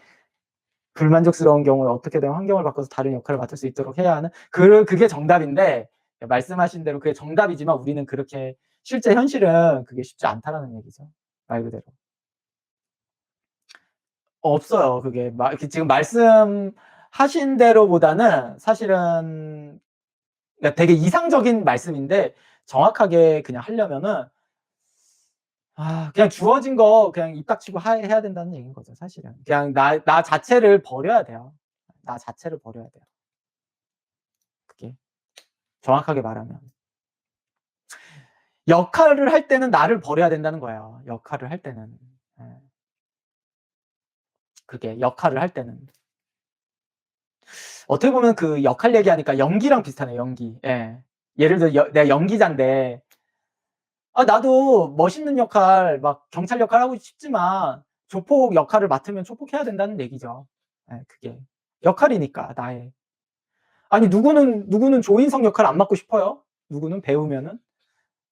불만족스러운 경우에 어떻게든 환경을 바꿔서 다른 역할을 맡을 수 있도록 해야 하는, 그게 정답인데, 말씀하신 대로 그게 정답이지만 우리는 그렇게 실제 현실은 그게 쉽지 않다라는 얘기죠. 말 그대로. 없어요. 그게 지금 말씀하신 대로보다는 사실은 그러니까 되게 이상적인 말씀인데 정확하게 그냥 하려면은 그냥 주어진 거 그냥 입 닥치고 해야 된다는 얘기인 거죠, 사실은. 그냥 나 자체를 버려야 돼요. 나 자체를 버려야 돼요. 그게 정확하게 말하면. 역할을 할 때는 나를 버려야 된다는 거예요. 역할을 할 때는. 예. 그게 역할을 할 때는. 어떻게 보면 그 역할 얘기하니까 연기랑 비슷하네요, 연기. 예. 예를 들어 내가 연기자인데 나도 멋있는 역할 막 경찰 역할 하고 싶지만 조폭 역할을 맡으면 조폭해야 된다는 얘기죠. 예, 그게. 역할이니까 나의. 아니, 누구는 조인성 역할 안 맡고 싶어요? 누구는 배우면은?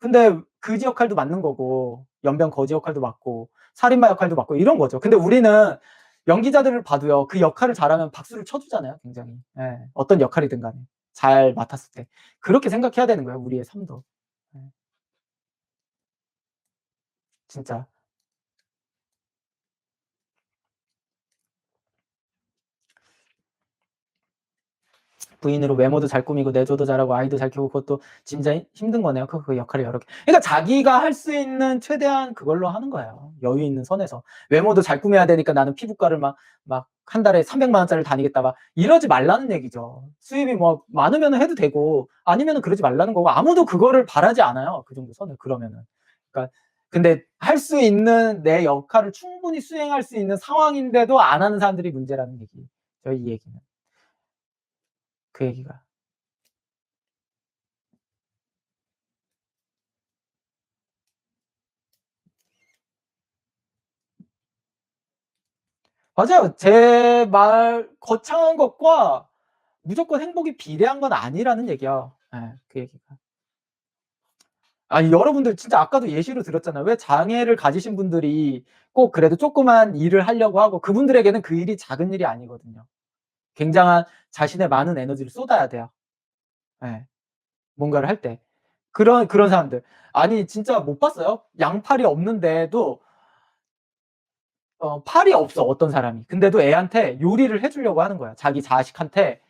근데 그지 역할도 맡는 거고 연변 거지 역할도 맡고 살인마 역할도 맡고 이런 거죠. 근데 우리는 연기자들을 봐도요, 그 역할을 잘하면 박수를 쳐주잖아요, 굉장히. 예, 어떤 역할이든 간에 잘 맡았을 때 그렇게 생각해야 되는 거예요, 우리의 삶도. 예, 진짜. 부인으로 외모도 잘 꾸미고 내조도 잘하고 아이도 잘 키우고 그것도 진짜 힘든 거네요. 그 역할을 여러 개. 그러니까 자기가 할 수 있는 최대한 그걸로 하는 거예요. 여유 있는 선에서. 외모도 잘 꾸며야 되니까 나는 피부과를 막 한 달에 300만 원짜리를 다니겠다 막 이러지 말라는 얘기죠. 수입이 뭐 많으면 해도 되고 아니면 그러지 말라는 거고, 아무도 그거를 바라지 않아요, 그 정도 선을. 그러면은. 그러니까 근데 할 수 있는 내 역할을 충분히 수행할 수 있는 상황인데도 안 하는 사람들이 문제라는 얘기죠, 이 얘기는. 그 얘기가. 맞아요. 제 말 거창한 것과 무조건 행복이 비례한 건 아니라는 얘기야. 예, 그 얘기가. 아니, 여러분들 진짜 아까도 예시로 들었잖아요. 왜 장애를 가지신 분들이 꼭 그래도 조그만 일을 하려고 하고, 그분들에게는 그 일이 작은 일이 아니거든요. 굉장한 자신의 많은 에너지를 쏟아야 돼요. 예. 뭔가를 할 때. 그런 사람들. 아니, 진짜 못 봤어요? 양팔이 없는데도 팔이 없어, 어떤 사람이. 근데도 애한테 요리를 해 주려고 하는 거야. 자기 자식한테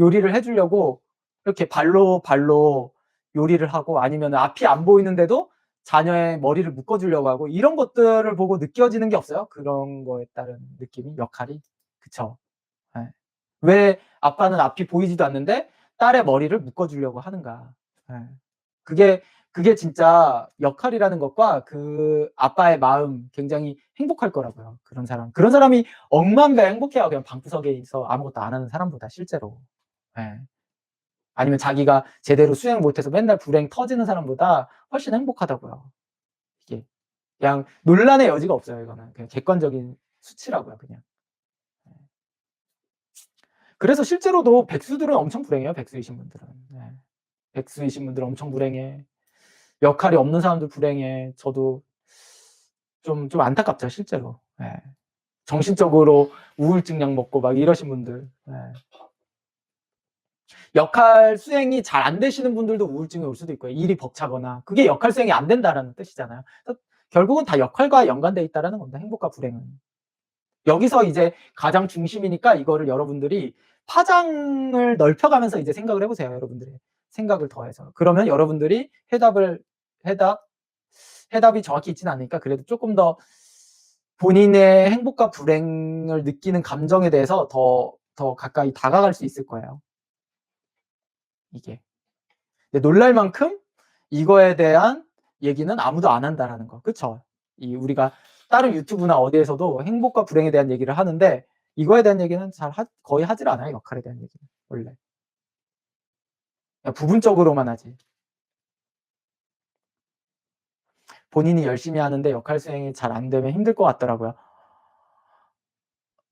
요리를 해 주려고 이렇게 발로 요리를 하고 아니면 앞이 안 보이는데도 자녀의 머리를 묶어 주려고 하고 이런 것들을 보고 느껴지는 게 없어요? 그런 거에 따른 느낌이 역할이. 그쵸. 예. 왜 아빠는 앞이 보이지도 않는데 딸의 머리를 묶어 주려고 하는가. 예. 그게 진짜 역할이라는 것과 그 아빠의 마음 굉장히 행복할 거라고요. 그런 사람. 그런 사람이 억만배 행복해요. 그냥 방구석에서 아무것도 안 하는 사람보다 실제로. 예. 아니면 자기가 제대로 수행 못해서 맨날 불행 터지는 사람보다 훨씬 행복하다고요. 이게 그냥 논란의 여지가 없어요. 이거는 그냥 객관적인 수치라고요. 그냥. 그래서 실제로도 백수들은 엄청 불행해요. 백수이신 분들은. 네. 백수이신 분들은 엄청 불행해. 역할이 없는 사람들 불행해. 저도 좀 안타깝죠. 실제로. 네. 정신적으로 우울증 약 먹고 막 이러신 분들. 네. 역할 수행이 잘 안 되시는 분들도 우울증이 올 수도 있고요. 일이 벅차거나. 그게 역할 수행이 안 된다라는 뜻이잖아요. 그래서 결국은 다 역할과 연관되어 있다라는 겁니다. 행복과 불행은. 여기서 이제 가장 중심이니까 이거를 여러분들이 파장을 넓혀가면서 이제 생각을 해보세요. 여러분들의 생각을 더해서. 그러면 여러분들이 해답이 정확히 있지는 않으니까 그래도 조금 더 본인의 행복과 불행을 느끼는 감정에 대해서 더 가까이 다가갈 수 있을 거예요. 이게. 근데 놀랄 만큼 이거에 대한 얘기는 아무도 안 한다라는 거. 그쵸? 우리가 다른 유튜브나 어디에서도 행복과 불행에 대한 얘기를 하는데 이거에 대한 얘기는 거의 하질 않아요. 역할에 대한 얘기는 원래. 그냥 부분적으로만 하지. 본인이 열심히 하는데 역할 수행이 잘 안 되면 힘들 것 같더라고요.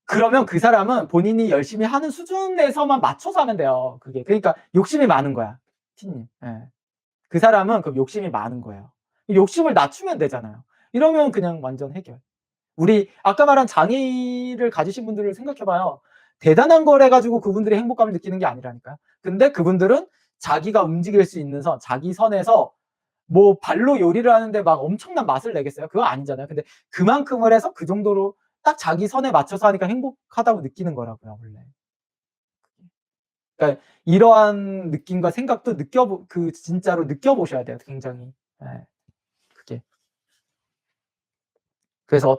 그러면 그 사람은 본인이 열심히 하는 수준에서만 맞춰서 하면 돼요. 그게. 그러니까 욕심이 많은 거야. 티님. 예. 그 사람은 그 욕심이 많은 거예요. 욕심을 낮추면 되잖아요. 이러면 그냥 완전 해결. 우리 아까 말한 장애를 가지신 분들을 생각해봐요. 대단한 걸 해가지고 그분들이 행복감을 느끼는 게 아니라니까요. 근데 그분들은 자기가 움직일 수 있는 선, 자기 선에서 뭐 발로 요리를 하는데 막 엄청난 맛을 내겠어요? 그거 아니잖아요. 근데 그만큼을 해서 그 정도로 딱 자기 선에 맞춰서 하니까 행복하다고 느끼는 거라고요, 원래. 그러니까 이러한 느낌과 생각도 진짜로 느껴보셔야 돼요, 굉장히. 네, 그게. 그래서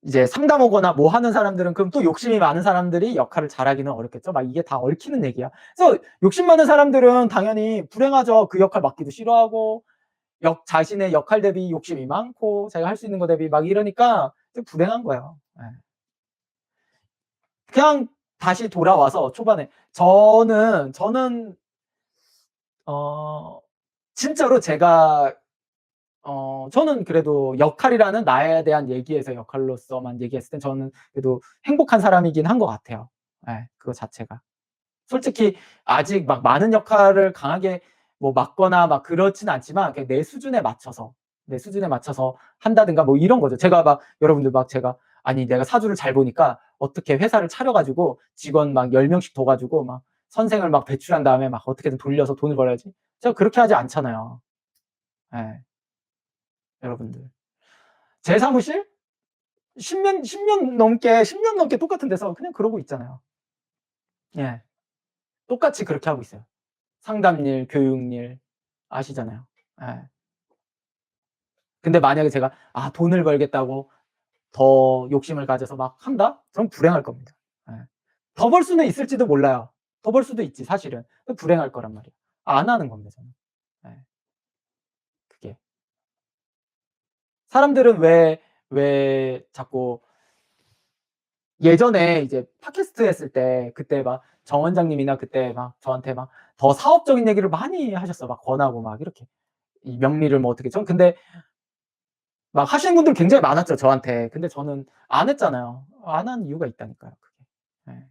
이제 상담 오거나 뭐 하는 사람들은 그럼 또 욕심이 많은 사람들이 역할을 잘하기는 어렵겠죠. 막 이게 다 얽히는 얘기야. 그래서 욕심 많은 사람들은 당연히 불행하죠. 그 역할 맡기도 싫어하고 자신의 역할 대비 욕심이 많고 자기가 할 수 있는 거 대비 막 이러니까 좀 불행한 거예요. 네. 그냥 다시 돌아와서 초반에 저는 진짜로 저는 그래도 역할이라는 나에 대한 얘기에서 역할로서만 얘기했을 땐 저는 그래도 행복한 사람이긴 한 것 같아요. 예, 그거 자체가. 솔직히 아직 막 많은 역할을 강하게 뭐 맡거나 막 그렇진 않지만 그냥 내 수준에 맞춰서 한다든가 뭐 이런 거죠. 제가 막 여러분들 막 제가 아니 내가 사주를 잘 보니까 어떻게 회사를 차려가지고 직원 막 10명씩 둬가지고 막 선생을 막 배출한 다음에 막 어떻게든 돌려서 돈을 벌어야지. 제가 그렇게 하지 않잖아요. 예, 여러분들. 제 사무실 10년 넘게 똑같은 데서 그냥 그러고 있잖아요. 예. 똑같이 그렇게 하고 있어요. 상담일, 교육일 아시잖아요. 예. 근데 만약에 제가 돈을 벌겠다고 더 욕심을 가져서 막 한다? 그럼 불행할 겁니다. 예. 더 벌 수는 있을지도 몰라요. 더 벌 수도 있지 사실은. 불행할 거란 말이에요. 안 하는 겁니다 저는. 예. 그게. 사람들은 왜 자꾸 예전에 이제 팟캐스트 했을 때 그때 막 정 원장님이나 그때 막 저한테 막 더 사업적인 얘기를 많이 하셨어. 막 권하고 막 이렇게. 이 명리를 뭐 어떻게 전 근데 막 하시는 분들 굉장히 많았죠, 저한테. 근데 저는 안 했잖아요. 안 한 이유가 있다니까요, 그게. 예.